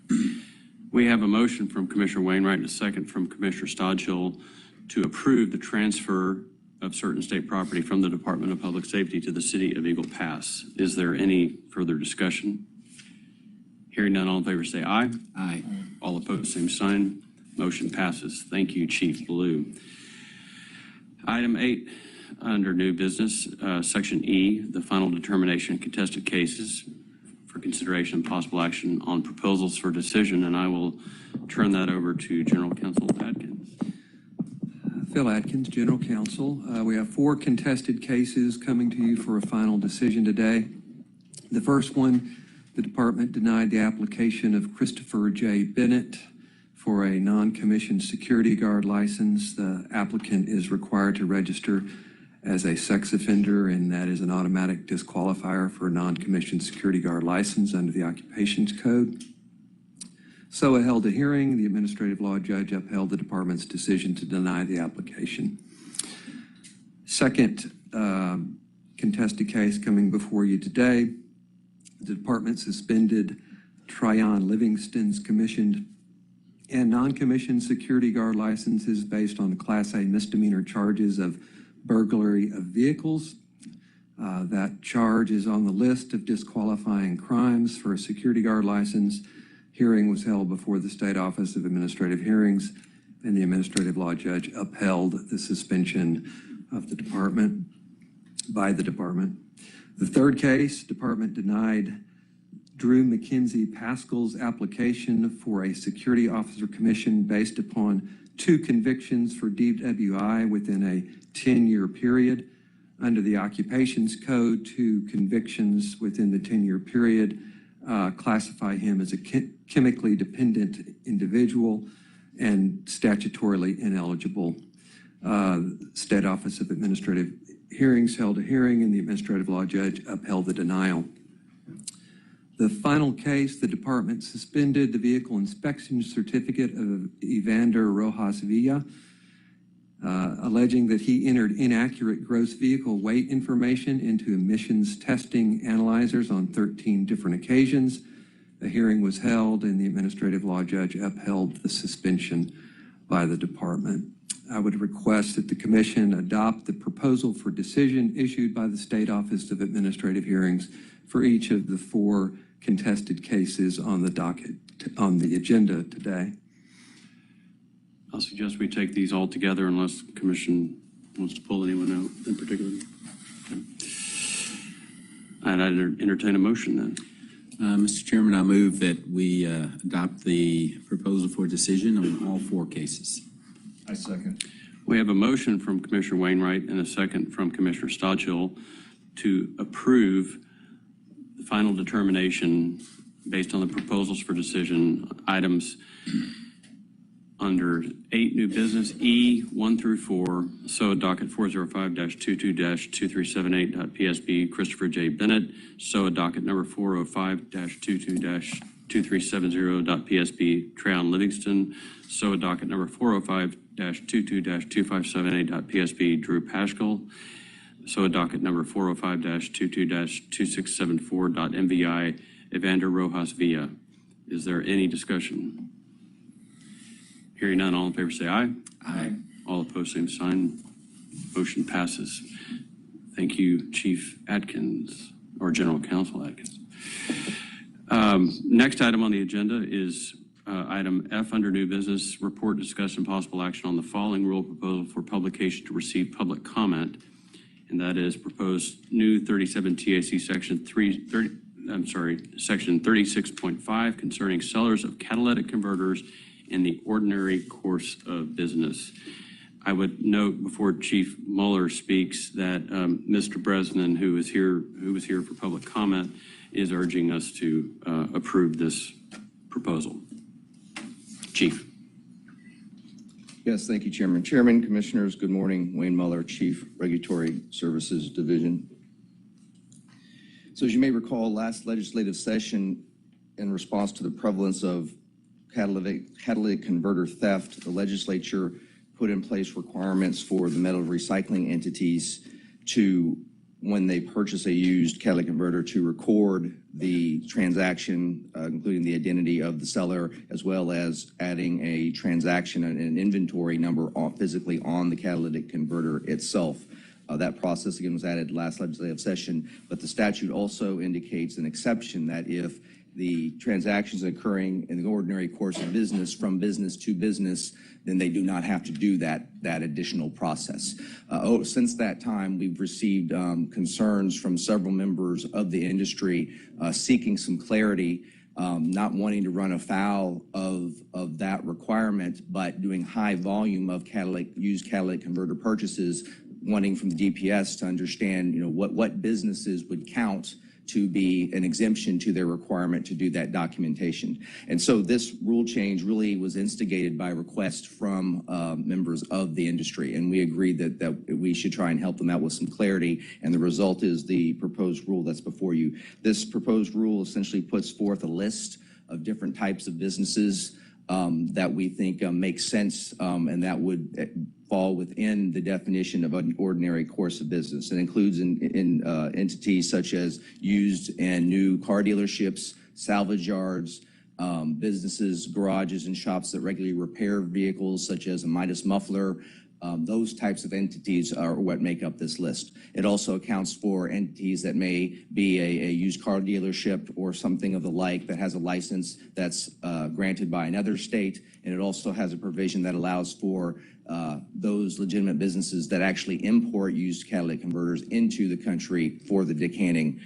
We have a motion from Commissioner Wainwright and a second from Commissioner Stodgill to approve the transfer of certain state property from the Department of Public Safety to the City of Eagle Pass. Is there any further discussion? Hearing none, all in favor say aye. Aye. All opposed, same sign. Motion passes. Thank you, Chief Ballou. Item 8, under new business, Section E, the final determination of contested cases for consideration and possible action on proposals for decision, and I will turn that over to General Counsel Adkins. Phil Atkins, General Counsel. We have 4 contested cases coming to you for a final decision today. The first one, the department denied the application of Christopher J. Bennett for a non-commissioned security guard license. The applicant is required to register as a sex offender, and that is an automatic disqualifier for a non-commissioned security guard license under the Occupations Code. SOA held a hearing. The administrative law judge upheld the department's decision to deny the application. Second contested case coming before you today, the department suspended Tryon Livingston's commissioned and non-commissioned security guard licenses based on Class A misdemeanor charges of burglary of vehicles. That charge is on the list of disqualifying crimes for a security guard license. Hearing was held before the State Office of Administrative Hearings, and the administrative law judge upheld the suspension of the department by the department. The third case, department denied Drew McKenzie Pascal's application for a security officer commission based upon 2 convictions for DWI within a 10-year period. Under the Occupations Code, 2 convictions within the 10-year period classify him as a chemically dependent individual and statutorily ineligible. State Office of Administrative Hearings held a hearing, and the administrative law judge upheld the denial. The final case, the department suspended the vehicle inspection certificate of Evander Rojas Villa, alleging that he entered inaccurate gross vehicle weight information into emissions testing analyzers on 13 different occasions. A hearing was held, and the administrative law judge upheld the suspension by the department. I would request that the commission adopt the proposal for decision issued by the State Office of Administrative Hearings for each of the 4 contested cases on the docket, on the agenda today. I'll suggest we take these all together unless the commission wants to pull anyone out in particular. Okay. And I'd entertain a motion then. Mr. Chairman, I move that we adopt the proposal for decision on all 4 cases. I second. We have a motion from Commissioner Wainwright and a second from Commissioner Stodgill to approve the final determination based on the proposals for decision items under 8 new business, E 1 through 4, SOA docket 405-22-2378.PSB, Christopher J. Bennett, SOA docket number 405-22-2370.PSB, Tryon Livingston, SOA docket number 405-22-2578.PSB, Drew Paschal, SOA docket number 405-22-2674.MVI, Evander Rojas Villa. Is there any discussion? Hearing none, all in favor say aye. Aye. All opposed, same sign. Motion passes. Thank you, Chief Atkins, or General Counsel Atkins. Next item on the agenda is item F under new business, report, discuss, and possible action on the following rule proposal for publication to receive public comment, and that is proposed new 37 TAC section 36.5 concerning sellers of catalytic converters in the ordinary course of business. I would note before Chief Mueller speaks that Mr. Bresnan, who was here for public comment, is urging us to approve this proposal. Chief. Yes, thank you, Chairman. Chairman, Commissioners, good morning. Wayne Mueller, Chief Regulatory Services Division. So as you may recall, last legislative session, in response to the prevalence of catalytic converter theft, the legislature put in place requirements for the metal recycling entities to, when they purchase a used catalytic converter, to record the transaction, including the identity of the seller, as well as adding a transaction and an inventory number physically on the catalytic converter itself. That process, again, was added last legislative session, but the statute also indicates an exception that if the transactions occurring in the ordinary course of business from business to business, then they do not have to do that additional process. Since that time, we've received concerns from several members of the industry seeking some clarity, not wanting to run afoul of that requirement, but doing high volume of used catalytic converter purchases, wanting from the DPS to understand, what businesses would count to be an exemption to their requirement to do that documentation. And so this rule change really was instigated by request from members of the industry, and we agreed that we should try and help them out with some clarity, and the result is the proposed rule that's before you. This proposed rule essentially puts forth a list of different types of businesses that we think make sense and that would fall within the definition of an ordinary course of business. It includes entities such as used and new car dealerships, salvage yards, businesses, garages, and shops that regularly repair vehicles, such as a Midas muffler. Those types of entities are what make up this list. It also accounts for entities that may be a used car dealership or something of the like that has a license that's granted by another state, and it also has a provision that allows for those legitimate businesses that actually import used catalytic converters into the country for the decanting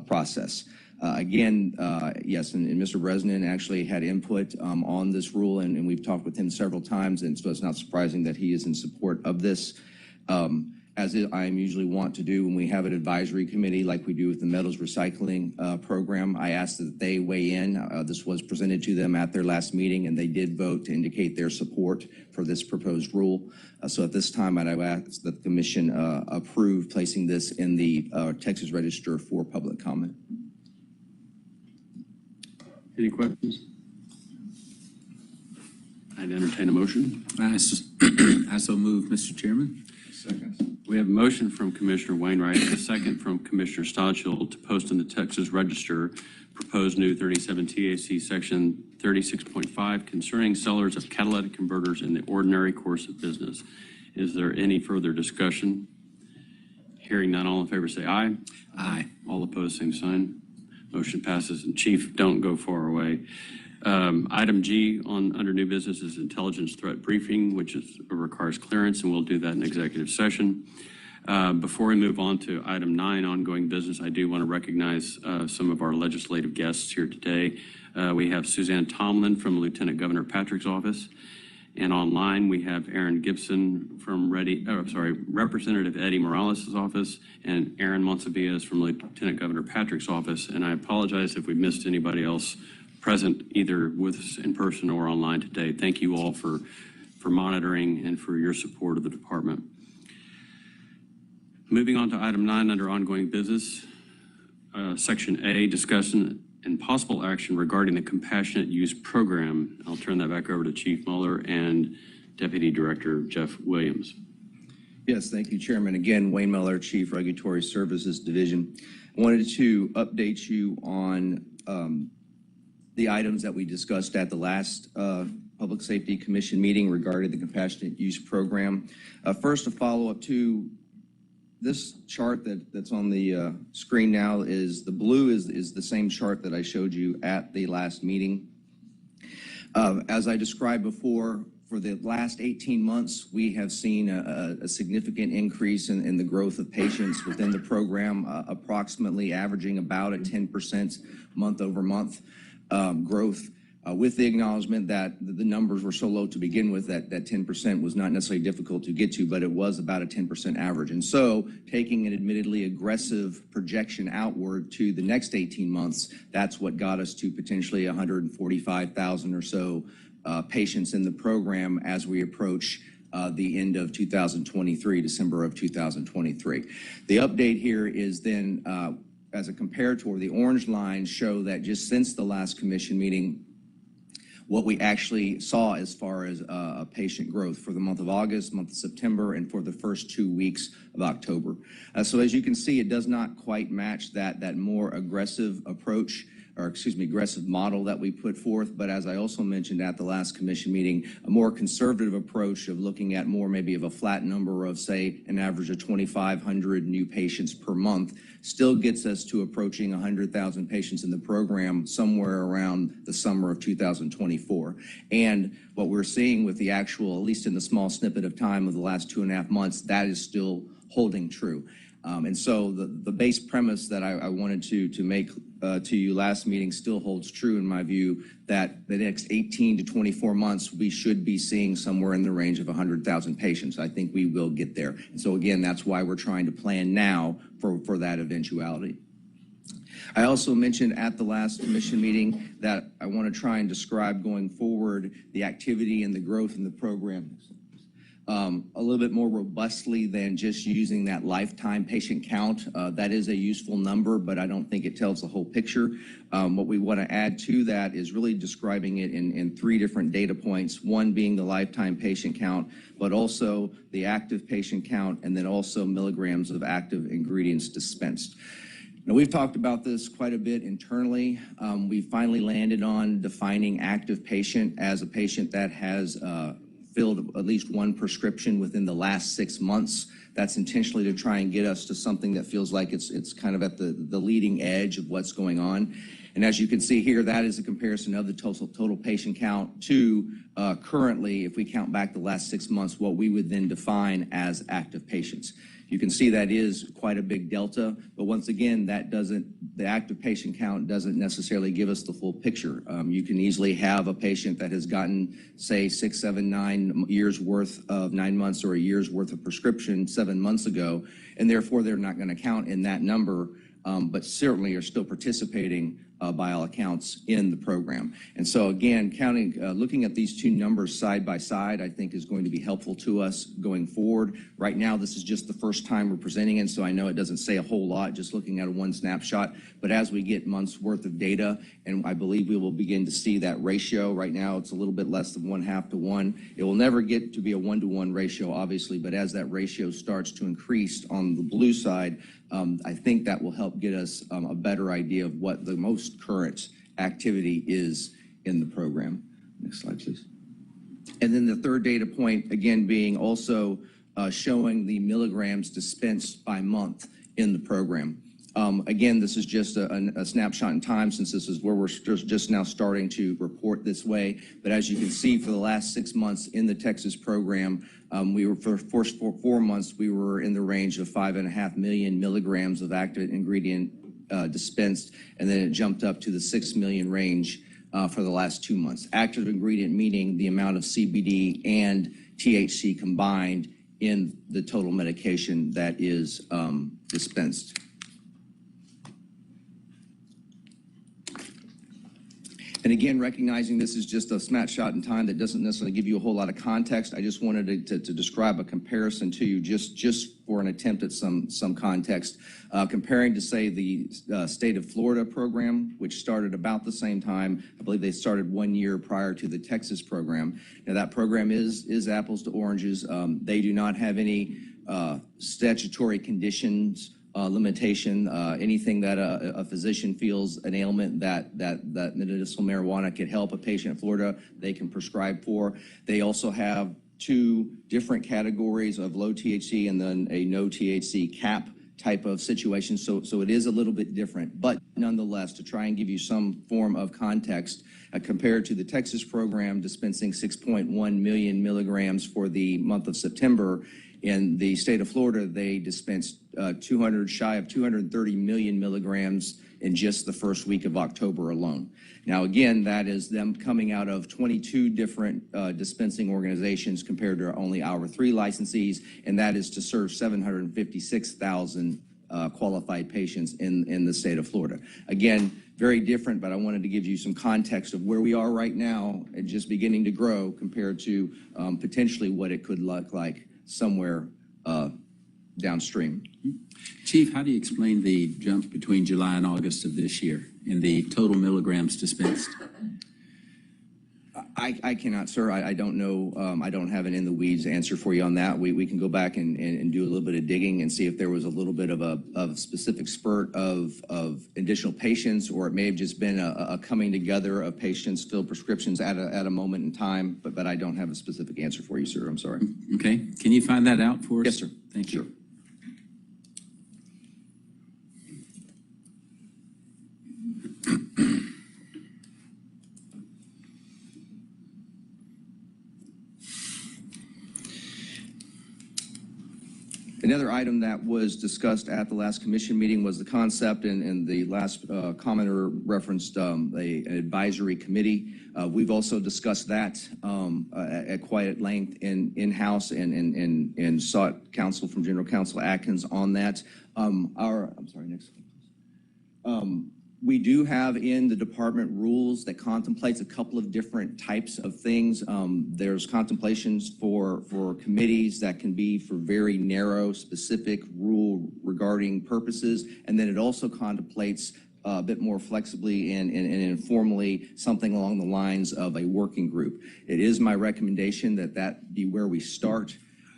process. Yes, and Mr. Bresnan actually had input on this rule, and we've talked with him several times, and so it's not surprising that he is in support of this. As I am usually want to do when we have an advisory committee like we do with the metals recycling program, I asked that they weigh in. This was presented to them at their last meeting, and they did vote to indicate their support for this proposed rule. So at this time, I'd ask that the commission approve placing this in the Texas Register for public comment. Any questions? I'd entertain a motion. I so move, Mr. Chairman. Second. We have a motion from Commissioner Wainwright and a second from Commissioner Stodchill to post in the Texas Register proposed new 37 TAC section 36.5 concerning sellers of catalytic converters in the ordinary course of business. Is there any further discussion? Hearing none, all in favor say aye. Aye. All opposed, same sign. Motion passes. And Chief, don't go far away. Item G under new business is intelligence threat briefing, which requires clearance, and we'll do that in executive session. Before we move on to item 9, ongoing business, I do want to recognize some of our legislative guests here today. We have Suzanne Tomlin from Lieutenant Governor Patrick's office, and online we have Aaron Gibson from Representative Eddie Morales' office, and Aaron Monsivillas from Lieutenant Governor Patrick's office. And I apologize if we missed anybody else present either with us in person or online today. Thank you all for monitoring and for your support of the department. Moving on to item 9 under ongoing business, section A, discussion and possible action regarding the compassionate use program. I'll turn that back over to Chief Mueller and Deputy Director Jeff Williams. Yes, thank you, Chairman. Again, Wayne Mueller, Chief Regulatory Services Division. I wanted to update you on the items that we discussed at the last Public Safety Commission meeting regarding the compassionate use program. First, a follow-up to this chart that's on the screen now is the blue is the same chart that I showed you at the last meeting. As I described before, for the last 18 months, we have seen a significant increase in the growth of patients within the program, approximately averaging about a 10% month-over-month growth. with the acknowledgement that the numbers were so low to begin with that 10% was not necessarily difficult to get to, but it was about a 10% average. And so taking an admittedly aggressive projection outward to the next 18 months, that's what got us to potentially 145,000 or so patients in the program as we approach the end of 2023, December of 2023. The update here is then, as a comparator, the orange lines show that just since the last commission meeting, what we actually saw as far as patient growth for the month of August, month of September, and for the first 2 weeks of October. So as you can see, it does not quite match that more aggressive approach, or excuse me, aggressive model that we put forth. But as I also mentioned at the last commission meeting, a more conservative approach of looking at more maybe of a flat number of, say, an average of 2,500 new patients per month still gets us to approaching 100,000 patients in the program somewhere around the summer of 2024. And what we're seeing with the actual, at least in the small snippet of time of the last 2.5 months, that is still holding true. And so the base premise that I wanted to make to you last meeting still holds true in my view, that the next 18 to 24 months, we should be seeing somewhere in the range of 100,000 patients. I think we will get there. And so again, that's why we're trying to plan now for that eventuality. I also mentioned at the last commission meeting that I want to try and describe going forward the activity and the growth in the program a little bit more robustly than just using that lifetime patient count. That is a useful number, but I don't think it tells the whole picture. What we want to add to that is really describing it in 3 different data points, one being the lifetime patient count, but also the active patient count, and then also milligrams of active ingredients dispensed. Now, we've talked about this quite a bit internally. We finally landed on defining active patient as a patient that has filled at least one prescription within the last 6 months. That's intentionally to try and get us to something that feels like it's kind of at the leading edge of what's going on. And as you can see here, that is a comparison of the total patient count to currently, if we count back the last 6 months, what we would then define as active patients. You can see that is quite a big delta, but once again, the active patient count doesn't necessarily give us the full picture. You can easily have a patient that has gotten, say, 6, 7, 9 years worth of 9 months or a year's worth of prescription 7 months ago, and therefore they're not going to count in that number, but certainly are still participating by all accounts in the program. And so again, looking at these 2 numbers side by side, I think is going to be helpful to us going forward. Right now, this is just the first time we're presenting it, so I know it doesn't say a whole lot just looking at one snapshot, but as we get months worth of data, and I believe we will begin to see that ratio. Right now, it's a little bit less than 1/2 to 1. It will never get to be a 1-to-1 ratio, obviously, but as that ratio starts to increase on the blue side, I think that will help get us a better idea of what the most current activity is in the program. Next slide, please. And then the third data point, again, being also showing the milligrams dispensed by month in the program. Again, this is just a snapshot in time, since this is where we're just now starting to report this way. But as you can see, for the last 6 months in the Texas program, we were for 4 months, we were in the range of 5.5 million milligrams of active ingredient dispensed, and then it jumped up to the 6 million range for the last 2 months. Active ingredient meaning the amount of CBD and THC combined in the total medication that is dispensed. And again, recognizing this is just a snapshot in time that doesn't necessarily give you a whole lot of context, I just wanted to describe a comparison to you just for an attempt at some context, comparing to, say, the state of Florida program, which started about the same time. I believe they started 1 year prior to the Texas program. Now, that program is apples to oranges. They do not have any statutory conditions limitation, anything that a physician feels an ailment that medicinal marijuana could help a patient in Florida, they can prescribe for. They also have 2 different categories of low THC and then a no THC cap type of situation. So it is a little bit different, but nonetheless, to try and give you some form of context, compared to the Texas program dispensing 6.1 million milligrams for the month of September, In the state of Florida, they dispensed shy of 230 million milligrams in just the first week of October alone. Now, again, that is them coming out of 22 different dispensing organizations compared to only our 3 licensees, and that is to serve 756,000 qualified patients in the state of Florida. Again, very different, but I wanted to give you some context of where we are right now and just beginning to grow compared to potentially what it could look like somewhere downstream. Chief, how do you explain the jump between July and August of this year in the total milligrams dispensed? I cannot, sir. I don't know. I don't have an in-the-weeds answer for you on that. We can go back and do a little bit of digging and see if there was a little bit of a specific spurt of additional patients, or it may have just been a coming together of patients filled prescriptions at a moment in time. But I don't have a specific answer for you, sir. I'm sorry. Okay. Can you find that out for us? Yes, sir. Thank you. Another item that was discussed at the last commission meeting was the concept, and the last commenter referenced an advisory committee. We've also discussed that at quite at length in-house and sought counsel from General Counsel Atkins on that. I'm sorry, next. We do have in the department rules that contemplates a couple of different types of things. There's contemplations for committees that can be for very narrow, specific rule regarding purposes, and then it also contemplates a bit more flexibly and informally something along the lines of a working group. It is my recommendation that be where we start.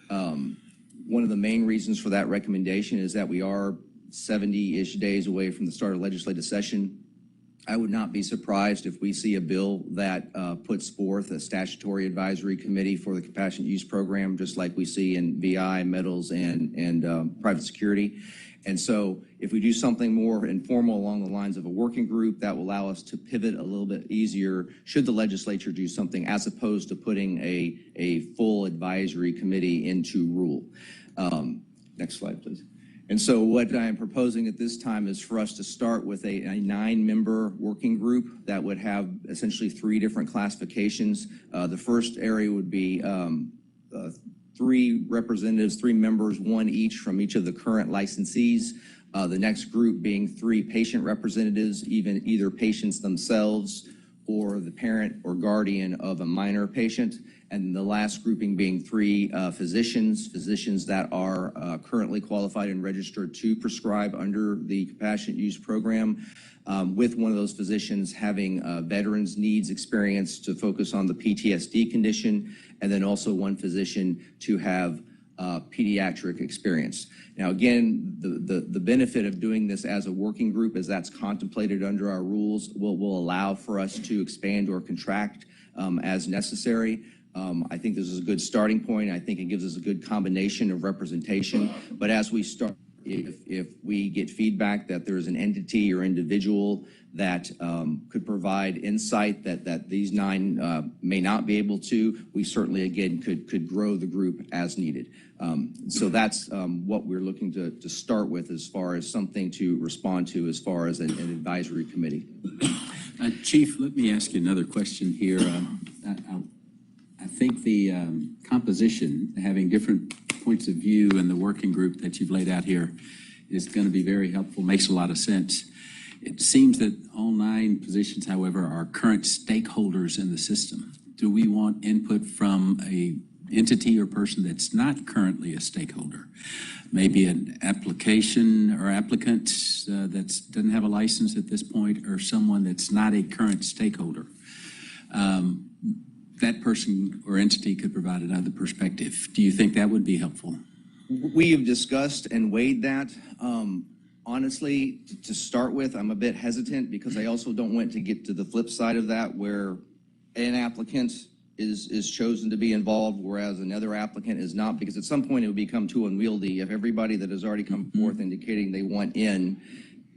One of the main reasons for that recommendation is that we are 70-ish days away from the start of legislative session. I would not be surprised if we see a bill that puts forth a statutory advisory committee for the compassionate use program, just like we see in VI, metals, and private security. And so if we do something more informal along the lines of a working group, that will allow us to pivot a little bit easier should the legislature do something, as opposed to putting a full advisory committee into rule. Next slide, please. And so what I am proposing at this time is for us to start with a 9-member working group that would have essentially 3 different classifications. The first area would be 3 representatives, 3 members, 1 each from each of the current licensees. The next group being 3 patient representatives, either patients themselves or the parent or guardian of a minor patient. And the last grouping being 3 physicians that are currently qualified and registered to prescribe under the compassionate use program, with one of those physicians having veterans needs experience to focus on the PTSD condition, and then also 1 physician to have pediatric experience. Now, again, the benefit of doing this as a working group, as that's contemplated under our rules, will allow for us to expand or contract as necessary. I think this is a good starting point. I think it gives us a good combination of representation. But as we start, if we get feedback that there's an entity or individual that could provide insight that these 9 may not be able to, we certainly, again, could grow the group as needed. So that's what we're looking to start with as far as something to respond to as far as an advisory committee. Chief, let me ask you another question here. I think the composition, having different points of view in the working group that you've laid out here, is going to be very helpful, makes a lot of sense. It seems that all 9 positions, however, are current stakeholders in the system. Do we want input from a entity or person that's not currently a stakeholder? Maybe an application or applicant that doesn't have a license at this point, or someone that's not a current stakeholder. That person or entity could provide another perspective. Do you think that would be helpful? We have discussed and weighed that. Honestly, to start with, I'm a bit hesitant because I also don't want to get to the flip side of that, where an applicant is chosen to be involved, whereas another applicant is not, because at some point it would become too unwieldy. If everybody that has already come forth indicating they want in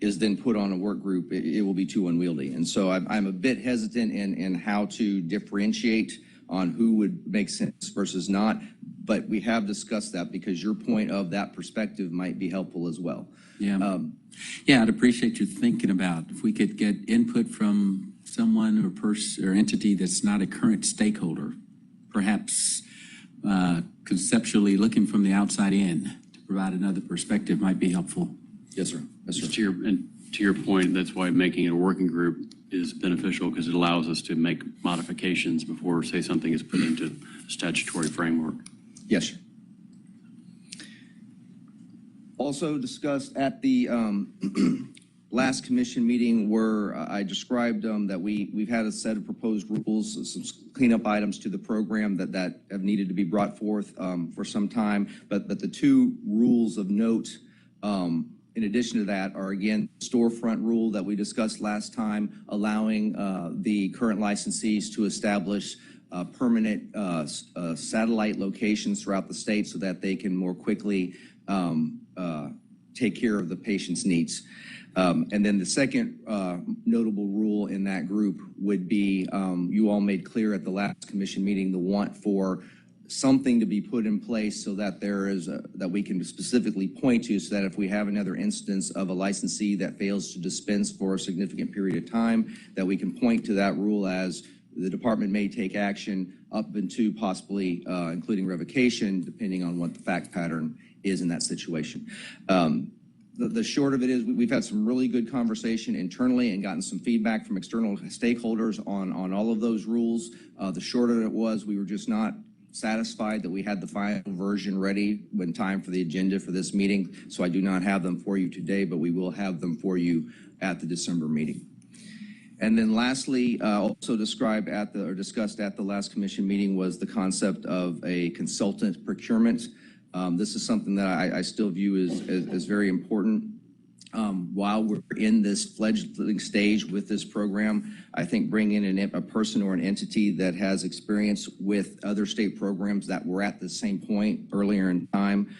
is then put on a work group, it will be too unwieldy. And so I'm a bit hesitant in how to differentiate on who would make sense versus not. But we have discussed that because your point of that perspective might be helpful as well. Yeah. Yeah, I'd appreciate you thinking about if we could get input from someone or person or entity that's not a current stakeholder, perhaps conceptually looking from the outside in to provide another perspective might be helpful. Yes, sir. Yes, sir. To your point, that's why making it a working group is beneficial because it allows us to make modifications before, say, something is put into statutory framework. Yes, sir. Also discussed at the last commission meeting where I described that we've had a set of proposed rules, some cleanup items to the program that have needed to be brought forth for some time. But the two rules of note in addition to that are, again, storefront rule that we discussed last time, allowing the current licensees to establish permanent satellite locations throughout the state so that they can more quickly take care of the patient's needs. And then the second notable rule in that group would be, you all made clear at the last commission meeting the want for something to be put in place so that there is that we can specifically point to, so that if we have another instance of a licensee that fails to dispense for a significant period of time, that we can point to that rule as the department may take action up into possibly including revocation, depending on what the fact pattern is in that situation. The short of it is we've had some really good conversation internally and gotten some feedback from external stakeholders on all of those rules. The short of it was we were just not satisfied that we had the final version ready when time for the agenda for this meeting. So I do not have them for you today, but we will have them for you at the December meeting. And then lastly, also described at the, or discussed at the last commission meeting was the concept of a consultant procurement. This is something that I still view as very important. While we're in this fledgling stage with this program, I think bringing in a person or an entity that has experience with other state programs that were at the same point earlier in time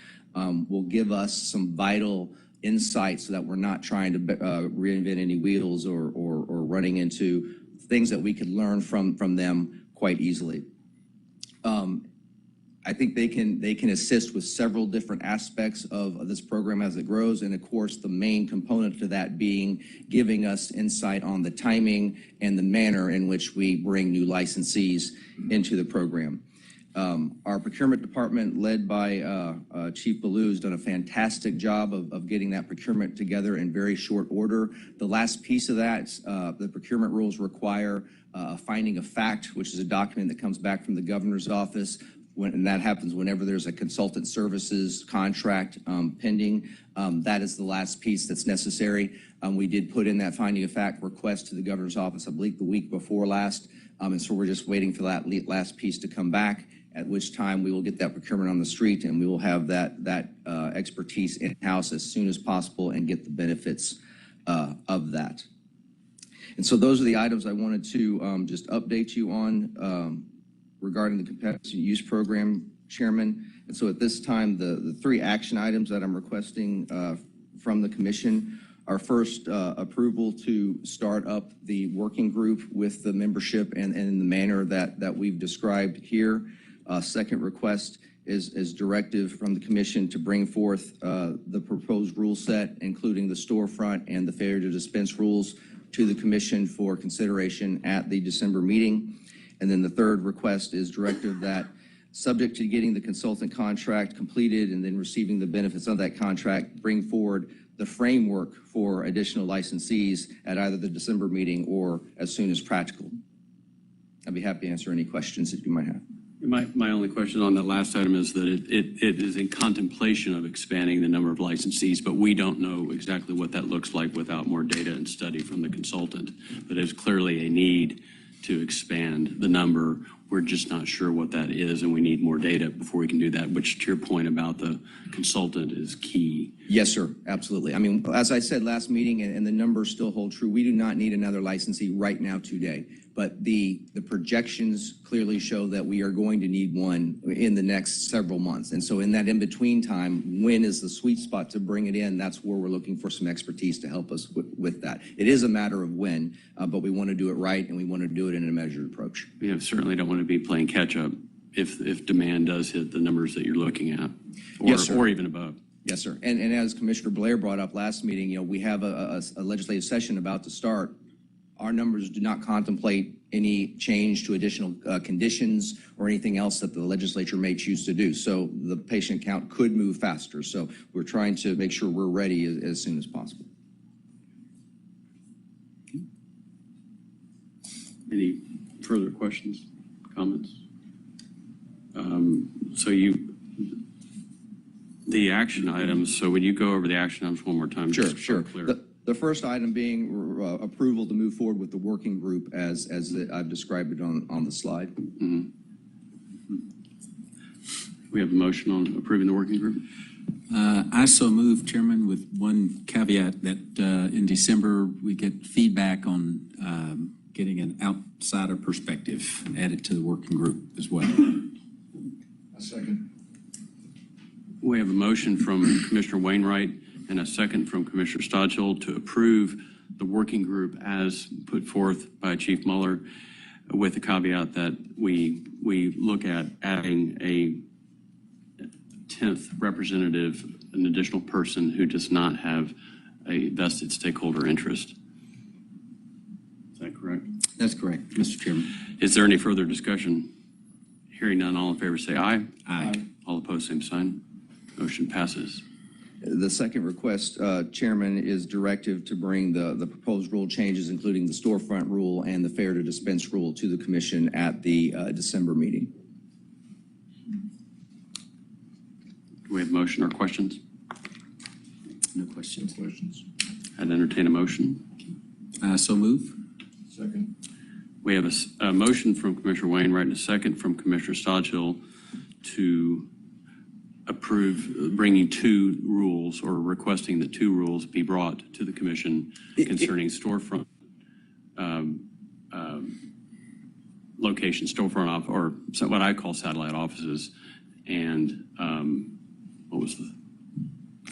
will give us some vital insight so that we're not trying to reinvent any wheels or running into things that we could learn from them quite easily. I think they can assist with several different aspects of this program as it grows, and of course the main component to that being giving us insight on the timing and the manner in which we bring new licensees into the program. Our procurement department, led by Chief Ballou, has done a fantastic job of getting that procurement together in very short order. The last piece of that, the procurement rules require a finding of fact, which is a document that comes back from the governor's office. And that happens whenever there's a consultant services contract pending. That is the last piece that's necessary. We did put in that finding of fact request to the governor's office, I believe the week before last. And so we're just waiting for that last piece to come back, at which time we will get that procurement on the street and we will have that expertise in-house as soon as possible and get the benefits of that. And so those are the items I wanted to just update you on regarding the compassionate use program, Chairman. And so at this time, the three action items that I'm requesting from the commission are first, approval to start up the working group with the membership and in the manner that we've described here. Second request is directive from the commission to bring forth the proposed rule set, including the storefront and the failure to dispense rules, to the commission for consideration at the December meeting. And then the third request is directive that, subject to getting the consultant contract completed and then receiving the benefits of that contract, bring forward the framework for additional licensees at either the December meeting or as soon as practical. I'd be happy to answer any questions that you might have. My only question on that last item is that it is in contemplation of expanding the number of licensees, but we don't know exactly what that looks like without more data and study from the consultant. But there's clearly a need to expand the number. We're just not sure what that is, and we need more data before we can do that, which, to your point about the consultant, is key. Yes, sir, absolutely. I mean, as I said last meeting, and the numbers still hold true, we do not need another licensee right now today. But the projections clearly show that we are going to need one in the next several months. And so in that in-between time, when is the sweet spot to bring it in? That's where we're looking for some expertise to help us with that. It is a matter of when, but we want to do it right, and we want to do it in a measured approach. We certainly don't want to be playing catch-up. if demand does hit the numbers that you're looking at, or, Yes, sir. or even above. Yes, sir. And as Commissioner Blair brought up last meeting, we have a legislative session about to start. Our numbers do not contemplate any change to additional conditions or anything else that the legislature may choose to do. So the patient count could move faster. So we're trying to make sure we're ready as soon as possible. Any further questions, comments? The action items, so would you go over the action items one more time? Sure, just so sure. clear? The first item being approval to move forward with the working group as I've described it on the slide. Mm-hmm. We have a motion on approving the working group? I so move, Chairman, with one caveat that in December, we get feedback on getting an outsider perspective added to the working group as well. A second. We have a motion from Commissioner Wainwright and a second from Commissioner Stodgill to approve the working group as put forth by Chief Mueller, with the caveat that we look at adding a 10th representative, an additional person who does not have a vested stakeholder interest. Is that correct? That's correct, Mr. Chairman. Is there any further discussion? Hearing none, all in favor say aye. Aye. All opposed, same sign. Motion passes. The second request, Chairman, is directive to bring the proposed rule changes, including the storefront rule and the fair to dispense rule, to the commission at the December meeting. Do we have a motion or questions? No questions. I'd entertain a motion. So move. Second. We have a motion from Commissioner Wainwright and a second from Commissioner Stodgill to approve bringing two rules, or requesting that two rules be brought to the commission concerning storefront location, storefront or what I call satellite offices, and what was the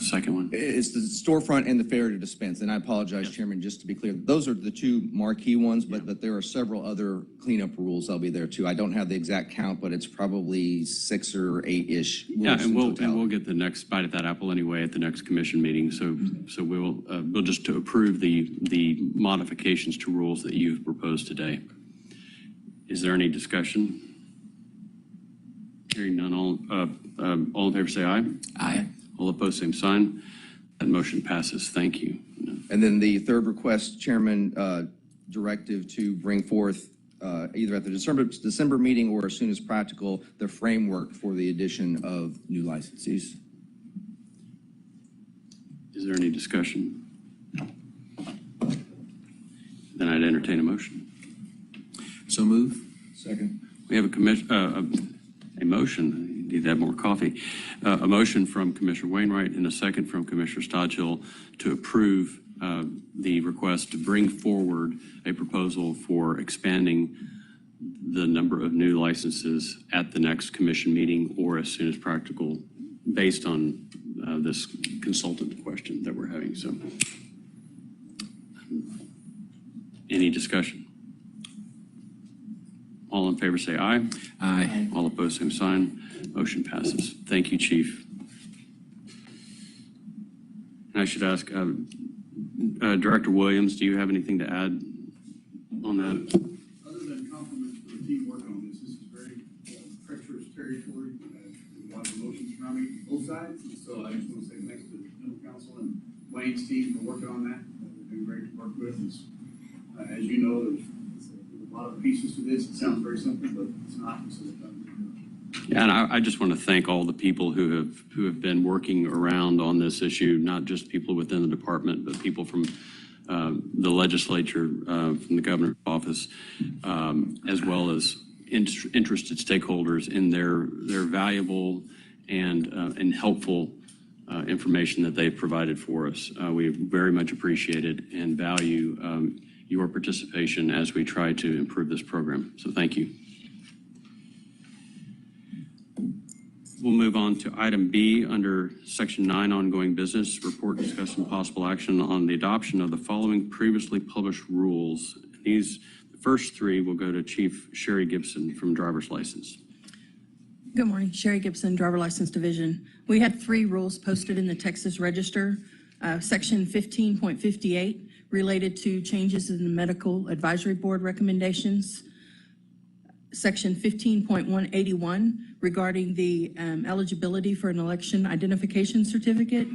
second one? It's the storefront and the fair to dispense. And I apologize, Chairman, just to be clear, those are the two marquee ones, but there are several other cleanup rules that'll be there too. I don't have the exact count, but it's probably 6 or 8-ish. Yeah, and we'll get the next bite at that apple anyway at the next commission meeting. So we'll just to approve the modifications to rules that you've proposed today. Is there any discussion? Hearing none, all in favor say aye. Aye. All opposed, same sign. That motion passes. Thank you. And then the third request, Chairman, directive to bring forth either at the December meeting or as soon as practical, the framework for the addition of new licensees. Is there any discussion? Then I'd entertain a motion. So move. Second. We have a motion. Need to have more coffee. A motion from Commissioner Wainwright and a second from Commissioner Stodgill to approve the request to bring forward a proposal for expanding the number of new licenses at the next commission meeting or as soon as practical, based on this consultant question that we're having. So, any discussion? All in favor say aye. Aye. All opposed, same sign. Motion passes. Thank you, Chief. And I should ask, Director Williams, do you have anything to add on that? Other than compliments for the teamwork on this, this is very treacherous territory. A lot of emotions surrounding both sides. And so I just want to say thanks to the General Counsel and Wayne's team for working on that. They've been great to work with. As you know, there's a lot of pieces to this. It sounds very simple, but it's not. So Yeah, and I just want to thank all the people who have been working around on this issue, not just people within the department, but people from the legislature, from the governor's office, as well as interested stakeholders in their valuable and helpful information that they've provided for us. We very much appreciate it and value your participation as we try to improve this program. So thank you. We'll move on to item B under section 9, ongoing business, report, discussion, possible action on the adoption of the following previously published rules. The first three will go to Chief Sherry Gibson from driver's license. Good morning. Sherry Gibson, Driver License Division. We had 3 rules posted in the Texas Register. Section 15.58 related to changes in the Medical Advisory Board recommendations. Section 15.181 regarding the eligibility for an election identification certificate.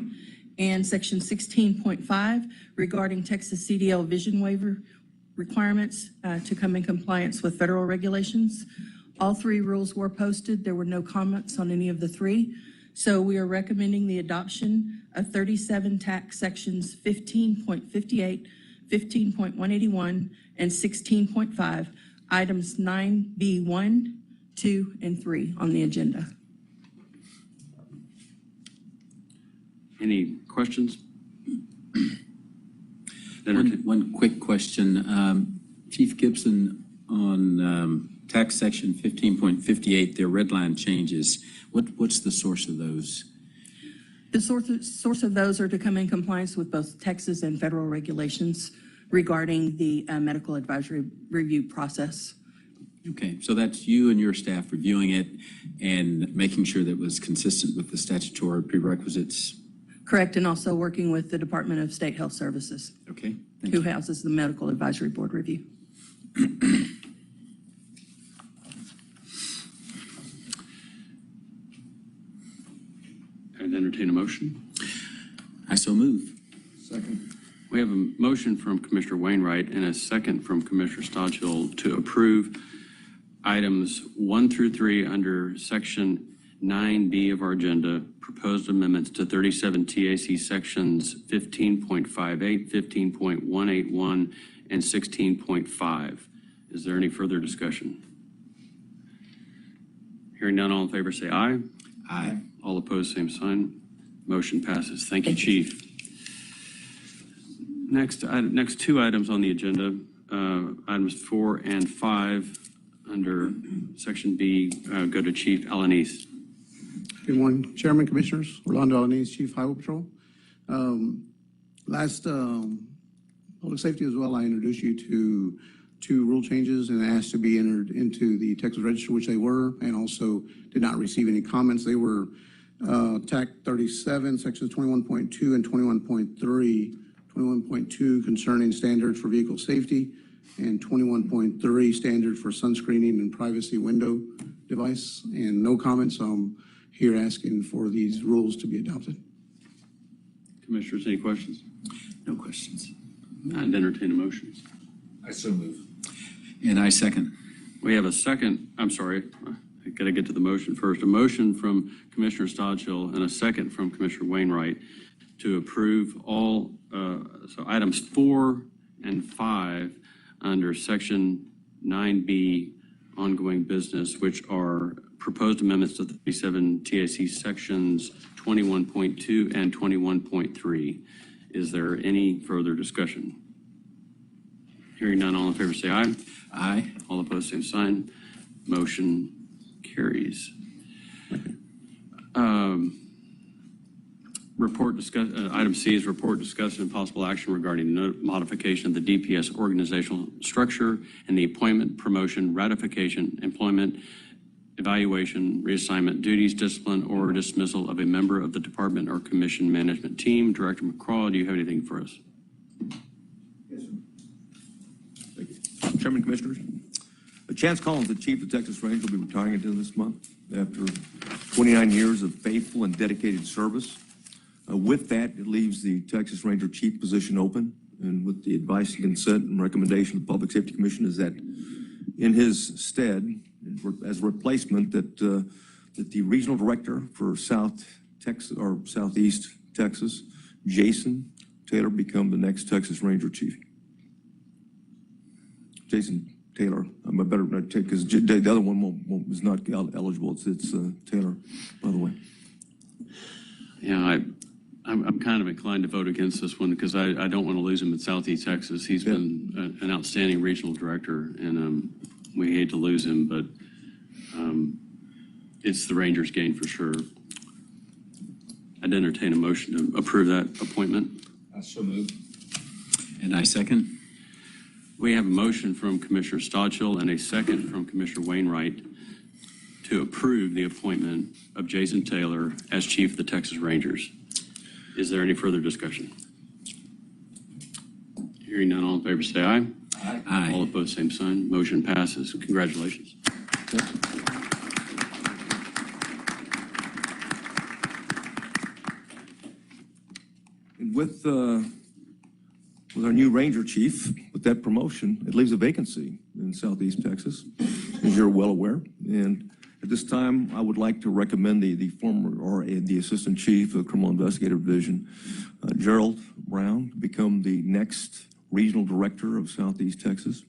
And Section 16.5 regarding Texas CDL vision waiver requirements to come in compliance with federal regulations. All 3 rules were posted. There were no comments on any of the 3. So we are recommending the adoption of 37 tax sections 15.58, 15.181, and 16.5, items 9B1, 2, and 3 on the agenda. Any questions? One quick question. Chief Gibson, on tax section 15.58, their red line changes. What's the source of those? The source of those are to come in compliance with both Texas and federal regulations regarding the medical advisory review process. Okay, so that's you and your staff reviewing it and making sure that it was consistent with the statutory prerequisites? Correct, and also working with the Department of State Health Services. Okay. Who houses the Medical Advisory Board review. I'd entertain a motion. I so move. Second. We have a motion from Commissioner Wainwright and a second from Commissioner Stodgill to approve items 1 through 3 under section 9B of our agenda, proposed amendments to 37 TAC sections 15.58, 15.181, and 16.5. Is there any further discussion? Hearing none, all in favor say aye. Aye. All opposed, same sign. Motion passes. Thank you, Chief. Next 2 items on the agenda, items 4 and 5 under section B, go to Chief Alanis. Good morning, Chairman, Commissioners. Orlando Alanis, Chief Highway Patrol. Last public safety as well, I introduced you to 2 rule changes and asked to be entered into the Texas Register, which they were, and also did not receive any comments. They were TAC 37, sections 21.2 and 21.3. 21.2 concerning standards for vehicle safety, and 21.3 standard for sunscreening and privacy window device. And no comments. I'm here asking for these rules to be adopted. Commissioners, any questions? No questions. I'd entertain a motion. I so move. And I second. We have a second, I'm sorry, I got to get to the motion first. A motion from Commissioner Stodgill and a second from Commissioner Wainwright to approve all, so items 4 and 5 under section 9B, ongoing business, which are proposed amendments to the 37 TAC sections 21.2 and 21.3. Is there any further discussion? Hearing none, all in favor say aye. Aye. All opposed, same sign. Motion carries. Item C is report, discussion, and possible action regarding modification of the DPS organizational structure and the appointment, promotion, ratification, employment, evaluation, reassignment, duties, discipline, or dismissal of a member of the department or commission management team. Director McCraw, do you have anything for us? Yes, sir. Thank you. Chairman, Commissioners. Chance Collins, the Chief of Texas Range, will be retiring at the end of this month after 29 years of faithful and dedicated service. With that, it leaves the Texas Ranger Chief position open, and with the advice and consent and recommendation of the Public Safety Commission is that in his stead, as a replacement, that the Regional Director for South Texas or Southeast Texas, Jason Taylor, become the next Texas Ranger Chief. Jason Taylor, I'm a better take because the other one is not eligible. It's Taylor, by the way. Yeah, I'm kind of inclined to vote against this one because I don't want to lose him in Southeast Texas. He's been an outstanding regional director, and we hate to lose him, but it's the Rangers' gain for sure. I'd entertain a motion to approve that appointment. I so move. And I second. We have a motion from Commissioner Stodgill and a second from Commissioner Wainwright to approve the appointment of Jason Taylor as Chief of the Texas Rangers. Is there any further discussion? Hearing none, all in favor say aye. Aye. All opposed, same sign. Motion passes. Congratulations. And with our new Ranger Chief, with that promotion, it leaves a vacancy in Southeast Texas, as you're well aware. And at this time, I would like to recommend the former, or the Assistant Chief of Criminal Investigative Division, Gerald Brown, become the next Regional Director of Southeast Texas.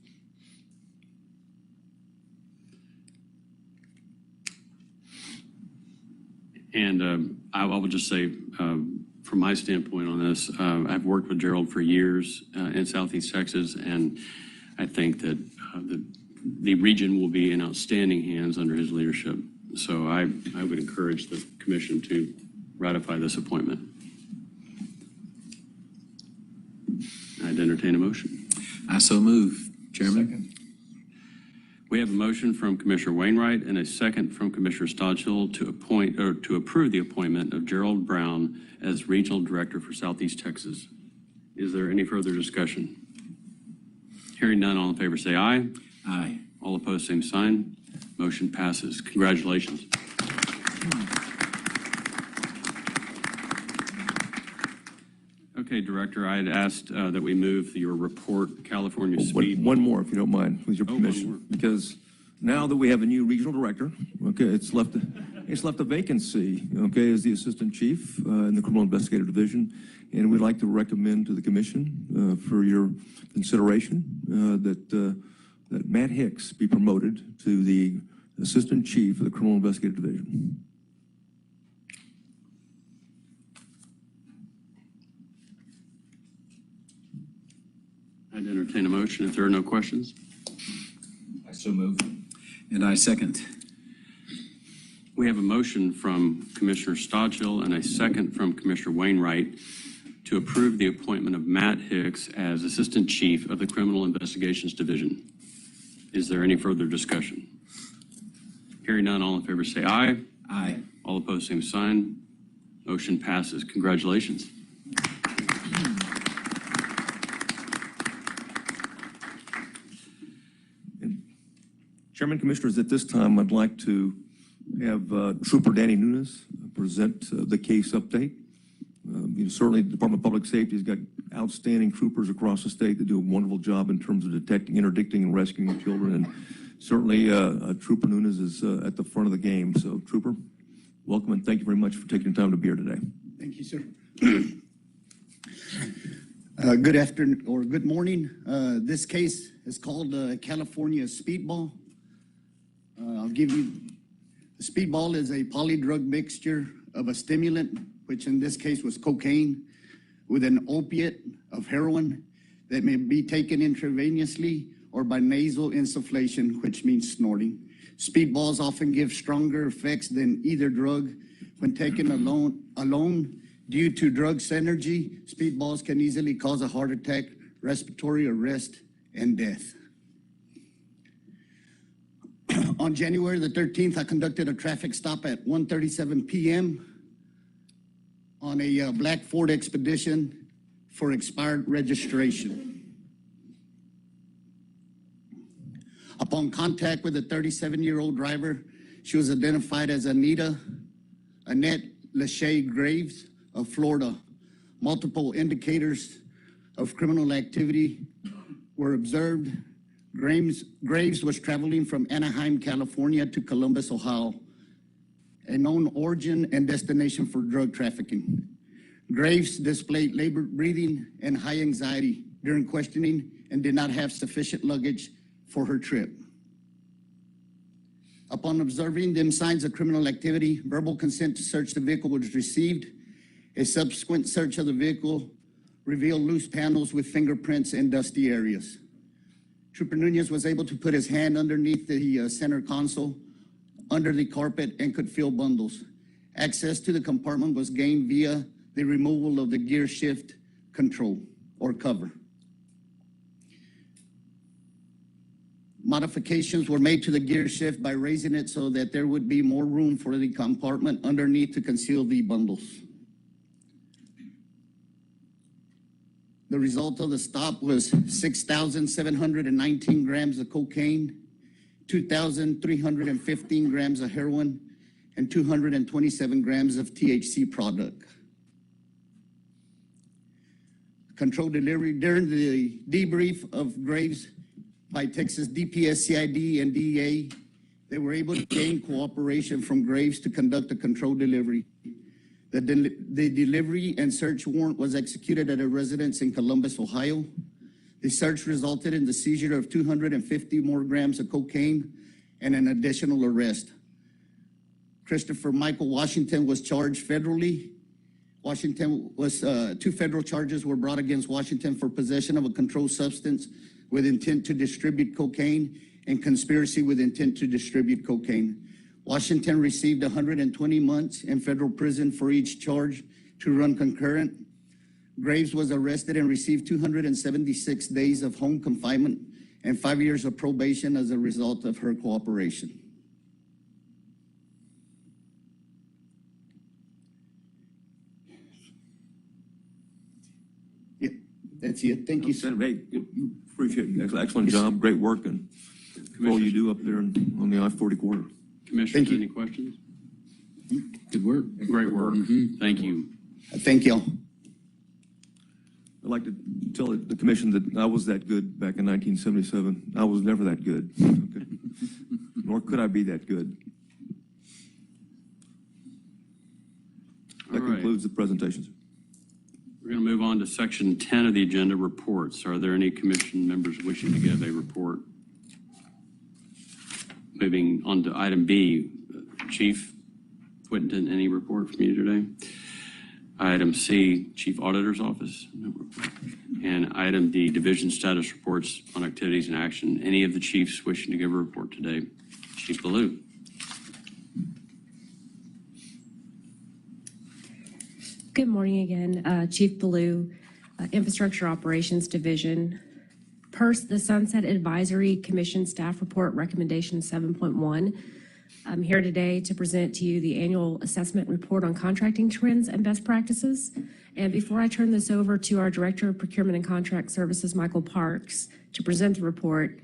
And I will just say, from my standpoint on this, I've worked with Gerald for years in Southeast Texas, and I think that the region will be in outstanding hands under his leadership. So I would encourage the commission to ratify this appointment. I'd entertain a motion. I so move, Chairman. Second. We have a motion from Commissioner Wainwright and a second from Commissioner Stodgill to approve the appointment of Gerald Brown as Regional Director for Southeast Texas. Is there any further discussion? Hearing none, all in favor say aye. Aye. All opposed, same sign. Motion passes. Congratulations. Okay, Director, I had asked that we move your report, California Speed. One more, if you don't mind, with your Oh, one more. permission. Because now that we have a new Regional Director, okay, it's left a vacancy, okay, as the Assistant Chief in the Criminal Investigative Division. And we'd like to recommend to the Commission for your consideration that Matt Hicks be promoted to the Assistant Chief of the Criminal Investigative Division. I'd entertain a motion if there are no questions. I so move. And I second. We have a motion from Commissioner Stodgill and a second from Commissioner Wainwright to approve the appointment of Matt Hicks as Assistant Chief of the Criminal Investigations Division. Is there any further discussion? Hearing none, all in favor say aye. Aye. All opposed, same sign. Motion passes. Congratulations. Chairman, Commissioners, at this time, I'd like to have Trooper Danny Nunes present the case update. Certainly, the Department of Public Safety has got outstanding troopers across the state that do a wonderful job in terms of detecting, interdicting, and rescuing children. And certainly, Trooper Nunes is at the front of the game. So, Trooper, welcome and thank you very much for taking the time to be here today. Thank you, sir. Good afternoon or good morning. This case is called California Speedball. I'll give you, the speedball is a polydrug mixture of a stimulant, which in this case was cocaine, with an opiate of heroin that may be taken intravenously or by nasal insufflation, which means snorting. Speedballs often give stronger effects than either drug. When taken alone due to drug synergy, speedballs can easily cause a heart attack, respiratory arrest, and death. On January the 13th, I conducted a traffic stop at 1:37 p.m. on a black Ford Expedition for expired registration. Upon contact with a 37-year-old driver, she was identified as Annette Lachey Graves of Florida. Multiple indicators of criminal activity were observed. Graves was traveling from Anaheim, California to Columbus, Ohio, a known origin and destination for drug trafficking. Graves displayed labored breathing and high anxiety during questioning and did not have sufficient luggage for her trip. Upon observing them signs of criminal activity, verbal consent to search the vehicle was received. A subsequent search of the vehicle revealed loose panels with fingerprints and dusty areas. Trooper Nunez was able to put his hand underneath the center console, under the carpet, and could feel bundles. Access to the compartment was gained via the removal of the gear shift control or cover. Modifications were made to the gear shift by raising it so that there would be more room for the compartment underneath to conceal the bundles. The result of the stop was 6,719 grams of cocaine, 2,315 grams of heroin, and 227 grams of THC product. Controlled delivery during the debrief of Graves by Texas DPS, CID, and DEA, they were able to gain cooperation from Graves to conduct a controlled delivery. The delivery and search warrant was executed at a residence in Columbus, Ohio. The search resulted in the seizure of 250 more grams of cocaine and an additional arrest. Christopher Michael Washington was charged federally. Two federal charges were brought against Washington for possession of a controlled substance with intent to distribute cocaine and conspiracy with intent to distribute cocaine. Washington received 120 months in federal prison for each charge to run concurrent. Graves was arrested and received 276 days of home confinement and 5 years of probation as a result of her cooperation. Yeah, that's it. Thank you, sir. Hey, appreciate it. Excellent job, great work, and all you do up there on the I-40 corridor. Commissioners, any questions? Good work. Great work. Thank you. Thank you. I'd like to tell the commission that I was that good back in 1977. I was never that good, okay? Nor could I be that good. That concludes the presentations. We're going to move on to section 10 of the agenda, reports. Are there any commission members wishing to give a report? Moving on to item B, Chief Whittington, any report from you today? Item C, Chief Auditor's Office, no report. And item D, Division Status Reports on Activities and Action. Any of the chiefs wishing to give a report today? Chief Ballou. Good morning again, Chief Ballou, Infrastructure Operations Division. Per the Sunset Advisory Commission Staff Report Recommendation 7.1, I'm here today to present to you the annual assessment report on contracting trends and best practices. And before I turn this over to our Director of Procurement and Contract Services, Michael Parks, to present the report,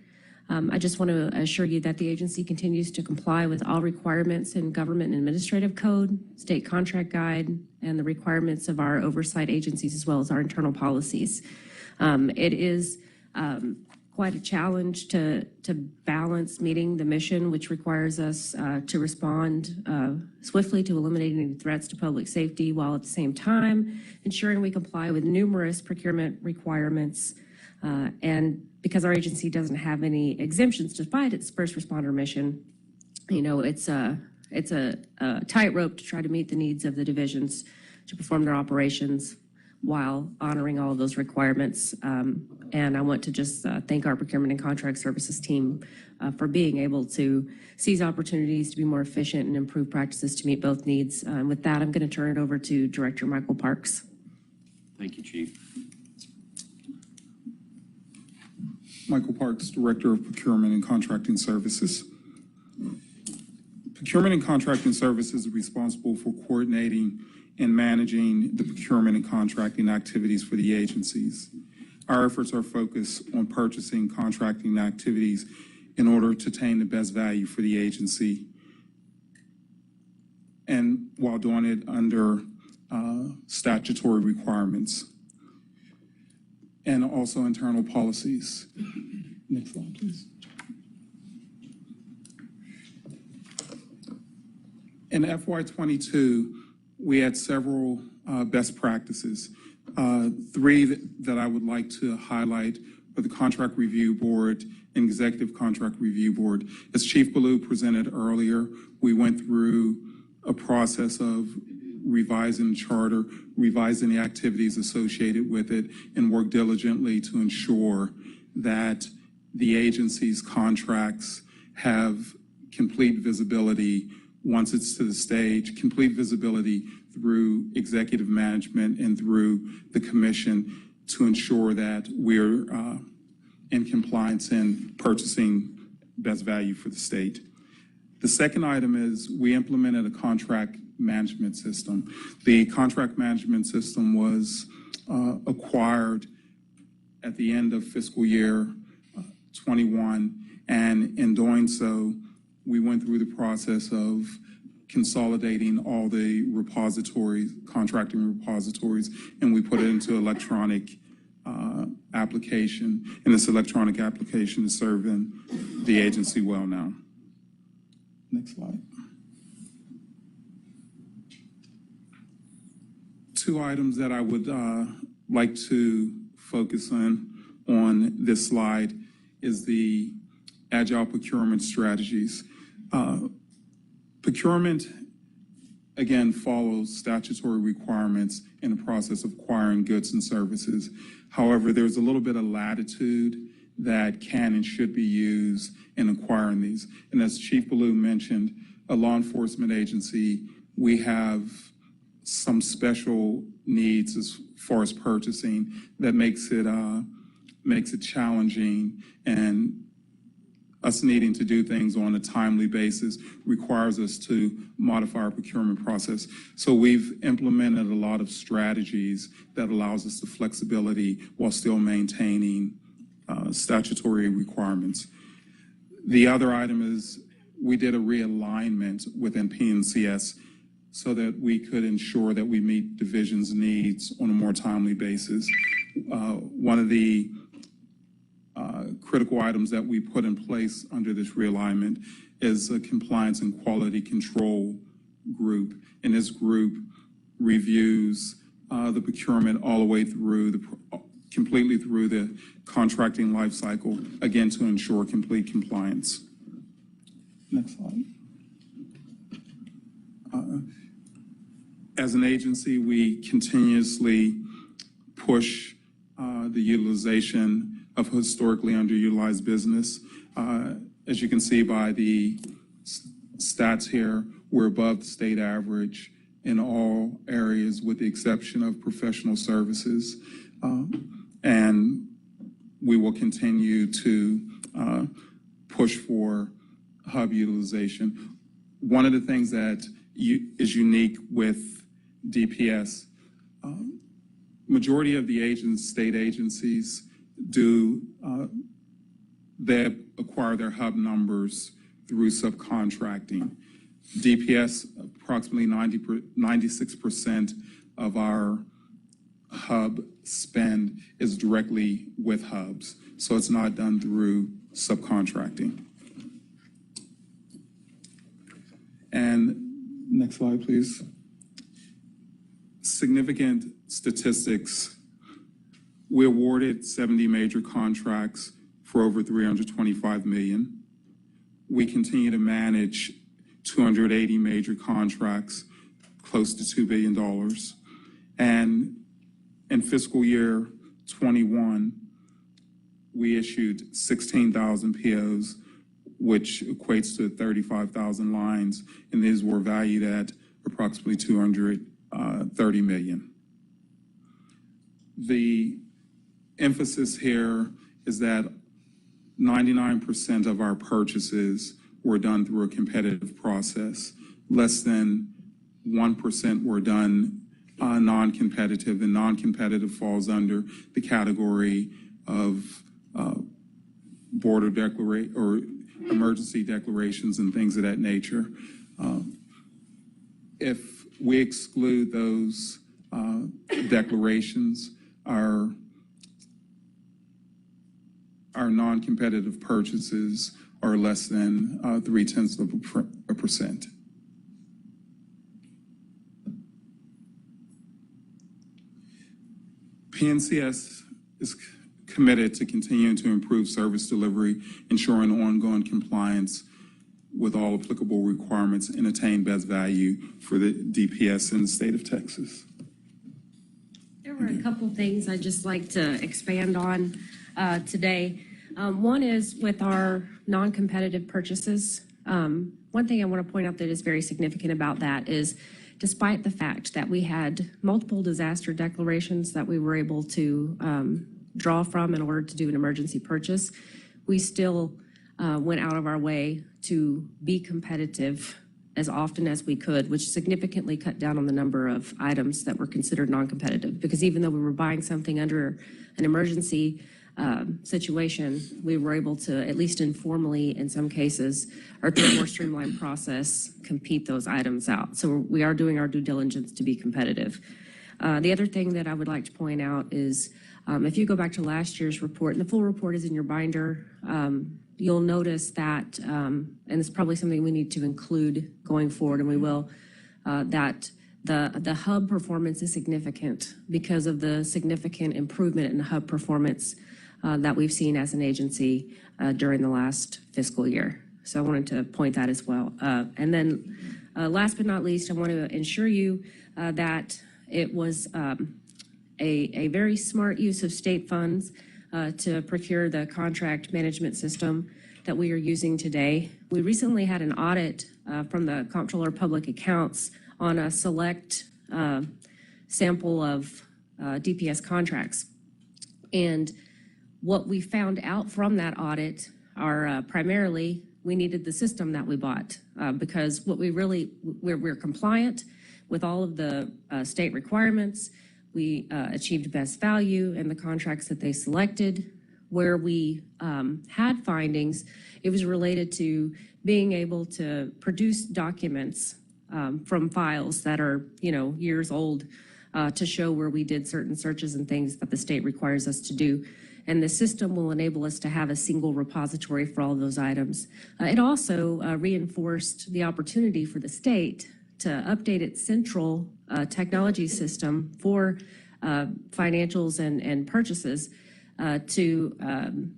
I just want to assure you that the agency continues to comply with all requirements in Government and Administrative Code, State Contract Guide, and the requirements of our oversight agencies, as well as our internal policies. It is quite a challenge to balance meeting the mission, which requires us to respond swiftly to eliminating threats to public safety, while at the same time ensuring we comply with numerous procurement requirements. And because our agency doesn't have any exemptions despite its first responder mission, you know, it's a tightrope to try to meet the needs of the divisions to perform their operations while honoring all of those requirements. And I want to just thank our Procurement and Contract Services team for being able to seize opportunities to be more efficient and improve practices to meet both needs. With that, I'm going to turn it over to Director Michael Parks. Thank you, Chief. Michael Parks, Director of Procurement and Contracting Services. Procurement and Contracting Services is responsible for coordinating and managing the procurement and contracting activities for the agencies. Our efforts are focused on purchasing contracting activities in order to attain the best value for the agency, and while doing it under statutory requirements and also internal policies. Next slide, please. In FY22, we had several best practices. Three that I would like to highlight are the Contract Review Board and Executive Contract Review Board. As Chief Ballou presented earlier, we went through a process of revising the charter, revising the activities associated with it, and worked diligently to ensure that the agency's contracts have complete visibility once it's to the stage, complete visibility through executive management and through the commission to ensure that we're in compliance in purchasing best value for the state. The second item is we implemented a contract management system. The contract management system was acquired at the end of fiscal year 21, and in doing so, we went through the process of consolidating all the repositories, contracting repositories, and we put it into electronic application, and this electronic application is serving the agency well now. Next slide. Two items that I would like to focus on this slide is the agile procurement strategies. Procurement, again, follows statutory requirements in the process of acquiring goods and services. However, there's a little bit of latitude that can and should be used in acquiring these. And as Chief Ballou mentioned, a law enforcement agency, we have some special needs as far as purchasing that makes it challenging, and us needing to do things on a timely basis requires us to modify our procurement process. So we've implemented a lot of strategies that allows us the flexibility while still maintaining statutory requirements. The other item is we did a realignment within PNCS so that we could ensure that we meet division's needs on a more timely basis. One of the critical items that we put in place under this realignment is a compliance and quality control group. And this group reviews the procurement all the way through, completely through the contracting life cycle, again, to ensure complete compliance. Next slide. As an agency, we continuously push the utilization of historically underutilized business. As you can see by the stats here, we're above the state average in all areas with the exception of professional services. And we will continue to push for hub utilization. One of the things that is unique with DPS, majority of the state agencies they acquire their hub numbers through subcontracting. DPS, approximately 96% of our hub spend is directly with hubs, so it's not done through subcontracting. And next slide, please. Significant statistics. We awarded 70 major contracts for over $325 million. We continue to manage 280 major contracts, close to $2 billion. And in fiscal year 21, we issued 16,000 POs, which equates to 35,000 lines, and these were valued at approximately $230 million. The emphasis here is that 99% of our purchases were done through a competitive process. Less than 1% were done non-competitive, and non-competitive falls under the category of border declaration or emergency declarations and things of that nature. If we exclude those declarations, our non-competitive purchases are less than 0.3%. PNCS is committed to continuing to improve service delivery, ensuring ongoing compliance with all applicable requirements, and attain best value for the DPS in the state of Texas. There were a couple things I'd just like to expand on today. One is with our non-competitive purchases. One thing I want to point out that is very significant about that is despite the fact that we had multiple disaster declarations that we were able to draw from in order to do an emergency purchase, we still went out of our way to be competitive as often as we could, which significantly cut down on the number of items that were considered non-competitive. Because even though we were buying something under an emergency situation, we were able to, at least informally in some cases, or through a more streamlined process, compete those items out. So we are doing our due diligence to be competitive. The other thing that I would like to point out is if you go back to last year's report, and the full report is in your binder, you'll notice that, and it's probably something we need to include going forward, and we will, that the hub performance is significant because of the significant improvement in hub performance that we've seen as an agency during the last fiscal year. So I wanted to point that as well. And then last but not least, I want to ensure you that it was a very smart use of state funds to procure the contract management system that we are using today. We recently had an audit from the Comptroller of Public Accounts on a select sample of DPS contracts. And what we found out from that audit are primarily we needed the system that we bought because what we're compliant with all of the state requirements. We achieved best value in the contracts that they selected. Where we had findings, it was related to being able to produce documents from files that are, years old to show where we did certain searches and things that the state requires us to do. And the system will enable us to have a single repository for all of those items. It also reinforced the opportunity for the state to update its central technology system for financials and purchases to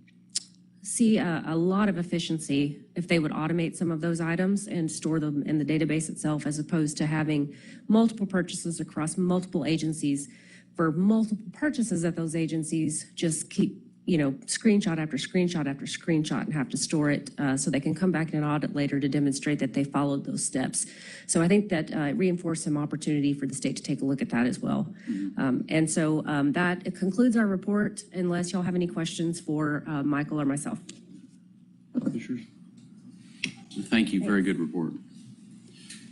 see a lot of efficiency if they would automate some of those items and store them in the database itself, as opposed to having multiple purchases across multiple agencies for multiple purchases that those agencies just keep, screenshot after screenshot after screenshot and have to store it so they can come back in an audit later to demonstrate that they followed those steps. So I think that reinforced some opportunity for the state to take a look at that as well. And so that concludes our report, unless y'all have any questions for Michael or myself. Thank you. Very good report.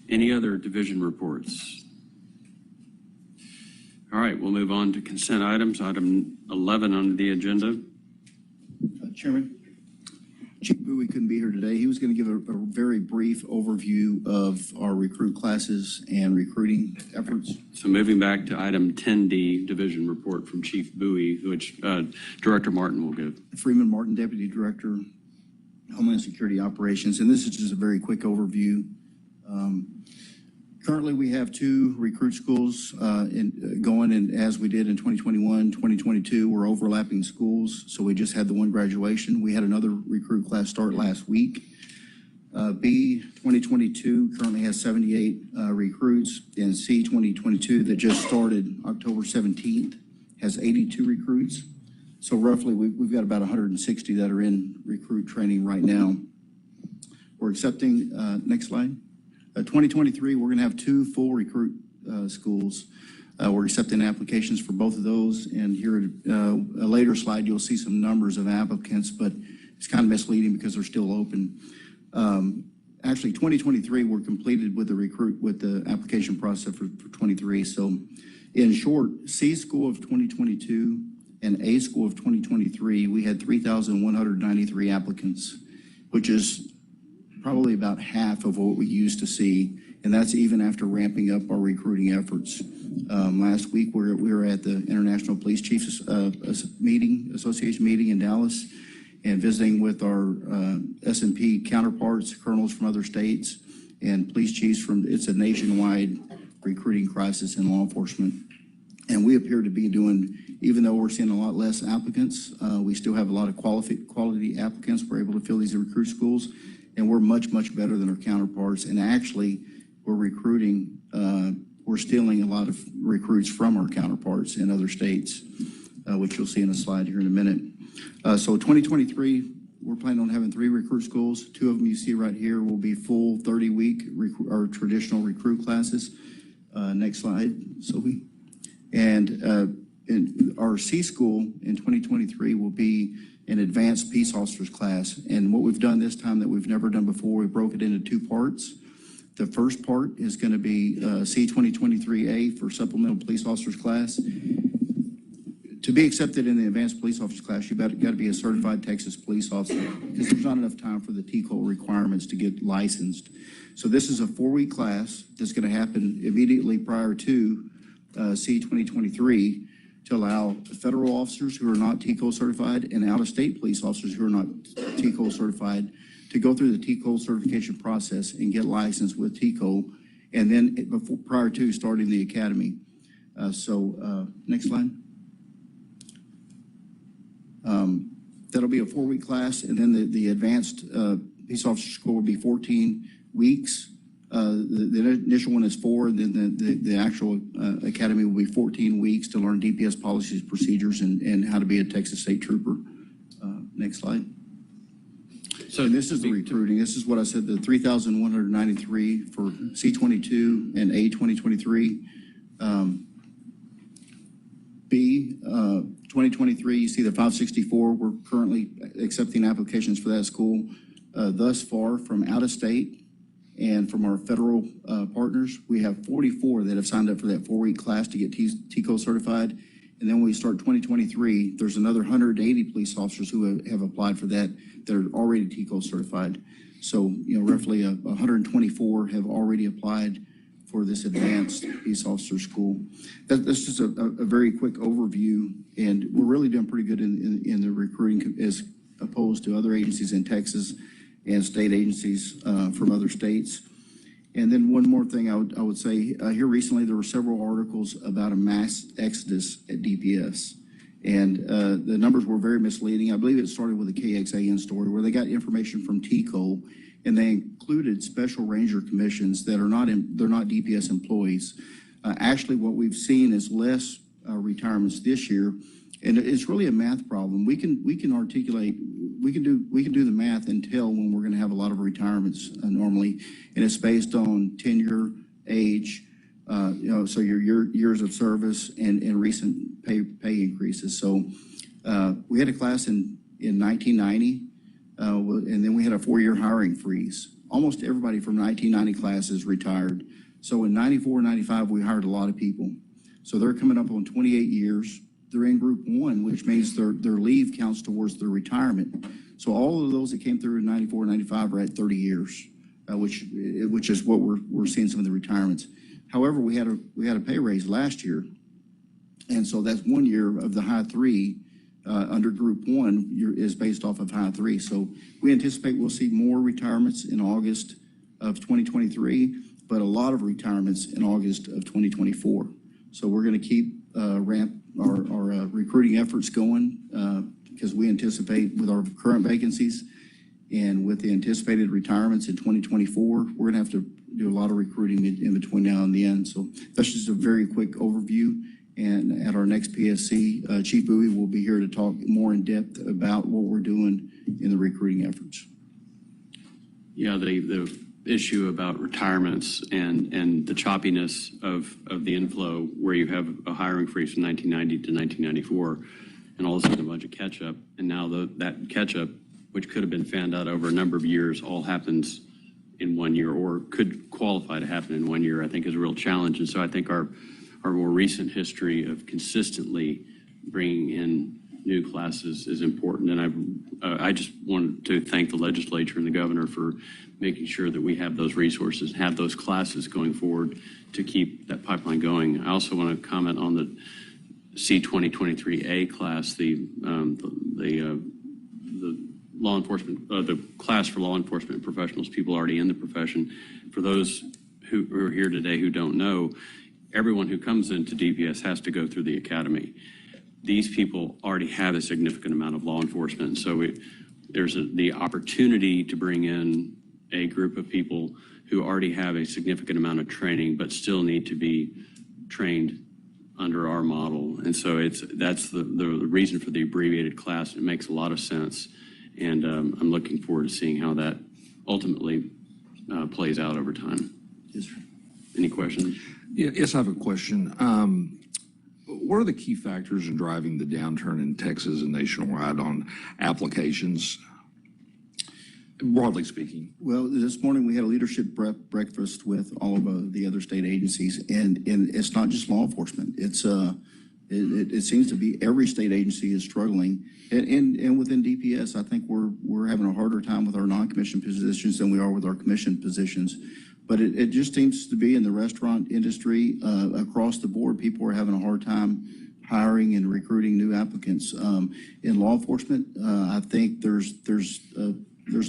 Any other division reports? All right, we'll move on to consent items. Item 11 on the agenda. Chairman, Chief Bowie couldn't be here today. He was going to give a very brief overview of our recruit classes and recruiting efforts. So moving back to item 10D, division report from Chief Bowie, which Director Martin will give. Freeman Martin, Deputy Director, Homeland Security Operations, and this is just a very quick overview. Currently, we have 2 recruit schools going, and as we did in 2021, 2022, we're overlapping schools, so we just had the one graduation. We had another recruit class start last week. B 2022 currently has 78 recruits, and C 2022 that just started October 17th has 82 recruits. So roughly, we've got about 160 that are in recruit training right now. We're accepting, next slide. 2023, we're going to have 2 full recruit schools. We're accepting applications for both of those. And here, a later slide, you'll see some numbers of applicants, but it's kind of misleading because they're still open. Actually, 2023, we're completed with the application process for 23. So in short, C school of 2022 and A school of 2023, we had 3,193 applicants, which is probably about half of what we used to see, and that's even after ramping up our recruiting efforts. Last week, we were at the International Police Chiefs Association meeting in Dallas and visiting with our S&P counterparts, colonels from other states, and police chiefs it's a nationwide recruiting crisis in law enforcement. And we appear to be doing, even though we're seeing a lot less applicants, we still have a lot of quality applicants. We're able to fill these recruit schools, and we're much, much better than our counterparts. And actually, we're recruiting, we're stealing a lot of recruits from our counterparts in other states, which you'll see in a slide here in a minute. So 2023, we're planning on having 3 recruit schools. 2 of them you see right here will be full 30-week or traditional recruit classes. Next slide, Sophie. And our C school in 2023 will be an advanced peace officers class. And what we've done this time that we've never done before, we broke it into two parts. The first part is going to be C 2023A for supplemental police officers class. To be accepted in the advanced police officers class, you've got to be a certified Texas police officer because there's not enough time for the TCO requirements to get licensed. So this is a 4-week class that's going to happen immediately prior to C 2023 to allow federal officers who are not TCO certified and out-of-state police officers who are not TCO certified to go through the TCO certification process and get licensed with TCO, and then prior to starting the academy. Next slide. That'll be a 4-week class, and then the advanced peace officer school will be 14 weeks. The initial one is 4, and then the actual academy will be 14 weeks to learn DPS policies, procedures, and how to be a Texas State Trooper. Next slide. So this is the recruiting. This is what I said, the 3,193 for C22 and A 2023. B 2023, you see the 564. We're currently accepting applications for that school. Thus far, from out of state and from our federal partners, we have 44 that have signed up for that 4-week class to get TCO certified. And then when we start 2023, there's another 180 police officers who have applied for that are already TCO certified. So, roughly 124 have already applied for this advanced peace officer school. That's just a very quick overview, and we're really doing pretty good in the recruiting as opposed to other agencies in Texas and state agencies from other states. And then one more thing I would say, here recently there were several articles about a mass exodus at DPS. And the numbers were very misleading. I believe it started with a KXAN story where they got information from TCO, and they included special ranger commissions that they're not DPS employees. Actually, what we've seen is less retirements this year, and it's really a math problem. We can articulate, we can do the math and tell when we're going to have a lot of retirements normally, and it's based on tenure, age, so your years of service and recent pay increases. So we had a class in 1990. And then we had a 4-year hiring freeze. Almost everybody from 1990 classes retired. So in 94, 95, we hired a lot of people. So they're coming up on 28 years. They're in group 1, which means their leave counts towards their retirement. So all of those that came through in 94, 95 are at 30 years, which is what we're seeing some of the retirements. However, we had a pay raise last year. And so that's 1 year of the high 3 under group 1 is based off of high 3. So we anticipate we'll see more retirements in August of 2023, but a lot of retirements in August of 2024. So we're going to keep ramp our recruiting efforts going because we anticipate with our current vacancies and with the anticipated retirements in 2024, we're going to have to do a lot of recruiting in between now and the end. So that's just a very quick overview. And at our next PSC, Chief Bowie will be here to talk more in depth about what we're doing in the recruiting efforts. Yeah, the issue about retirements and the choppiness of the inflow where you have a hiring freeze from 1990 to 1994 and all of a sudden a bunch of catch-up. And now that catch-up, which could have been fanned out over a number of years, all happens in 1 year or could qualify to happen in 1 year, I think is a real challenge. And so I think our more recent history of consistently bringing in new classes is important. And I just wanted to thank the legislature and the governor for making sure that we have those resources, have those classes going forward to keep that pipeline going. I also want to comment on the C2023A class, the law enforcement, the class for law enforcement professionals, people already in the profession. For those who are here today who don't know, everyone who comes into DPS has to go through the academy. These people already have a significant amount of law enforcement. So there's the opportunity to bring in a group of people who already have a significant amount of training, but still need to be trained under our model. And so that's the reason for the abbreviated class. It makes a lot of sense. And I'm looking forward to seeing how that ultimately plays out over time. Yes, sir. Any questions? Yes, I have a question. what are the key factors in driving the downturn in Texas and nationwide on applications, broadly speaking? Well, this morning we had a leadership breakfast with all of the other state agencies, and it's not just law enforcement. It seems to be every state agency is struggling, and within DPS, I think we're having a harder time with our non-commissioned positions than we are with our commissioned positions. But it just seems to be in the restaurant industry across the board. People are having a hard time hiring and recruiting new applicants. In law enforcement, I think there's a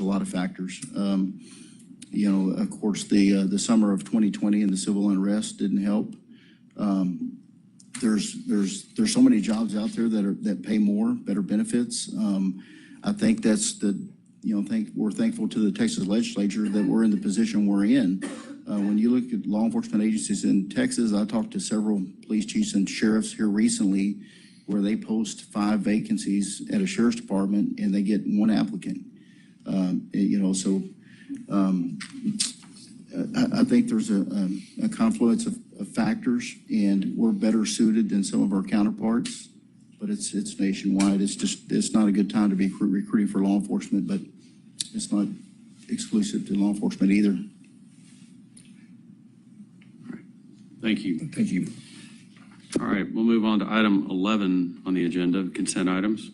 lot of factors. Of course, the summer of 2020 and the civil unrest didn't help. There's so many jobs out there that pay more, better benefits. I think we're thankful to the Texas legislature that we're in the position we're in. When you look at law enforcement agencies in Texas, I talked to several police chiefs and sheriffs here recently where they post 5 vacancies at a sheriff's department and they get 1 applicant. I think there's a confluence of factors, and we're better suited than some of our counterparts, but it's nationwide. It's not a good time to be recruiting for law enforcement, but it's not exclusive to law enforcement either. All right. Thank you. Thank you. All right, we'll move on to item 11 on the agenda, consent items.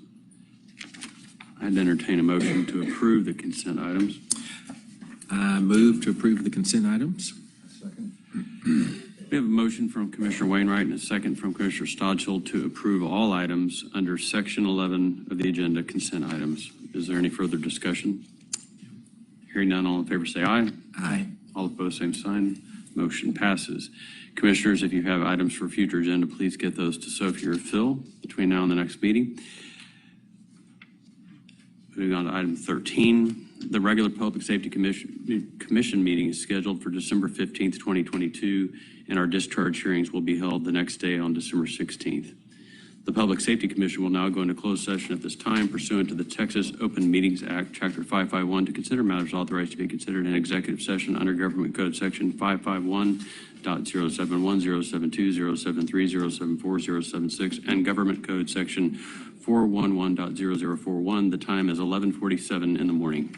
I'd entertain a motion to approve the consent items. I move to approve the consent items. Second. We have a motion from Commissioner Wainwright and a second from Commissioner Stodchill to approve all items under Section 11 of the agenda, consent items. Is there any further discussion? Hearing none, all in favor say aye. Aye. All opposed, same sign. Motion passes. Commissioners, if you have items for future agenda, please get those to Sophie or Phil between now and the next meeting. Moving on to item 13. The regular Public Safety Commission meeting is scheduled for December 15th, 2022, and our discharge hearings will be held the next day on December 16th. The Public Safety Commission will now go into closed session at this time pursuant to the Texas Open Meetings Act, Chapter 551, to consider matters authorized to be considered in executive session under Government Code Section 551.071, 072, 073, 074, 076, and Government Code Section 411.0041. The time is 11:47 in the morning.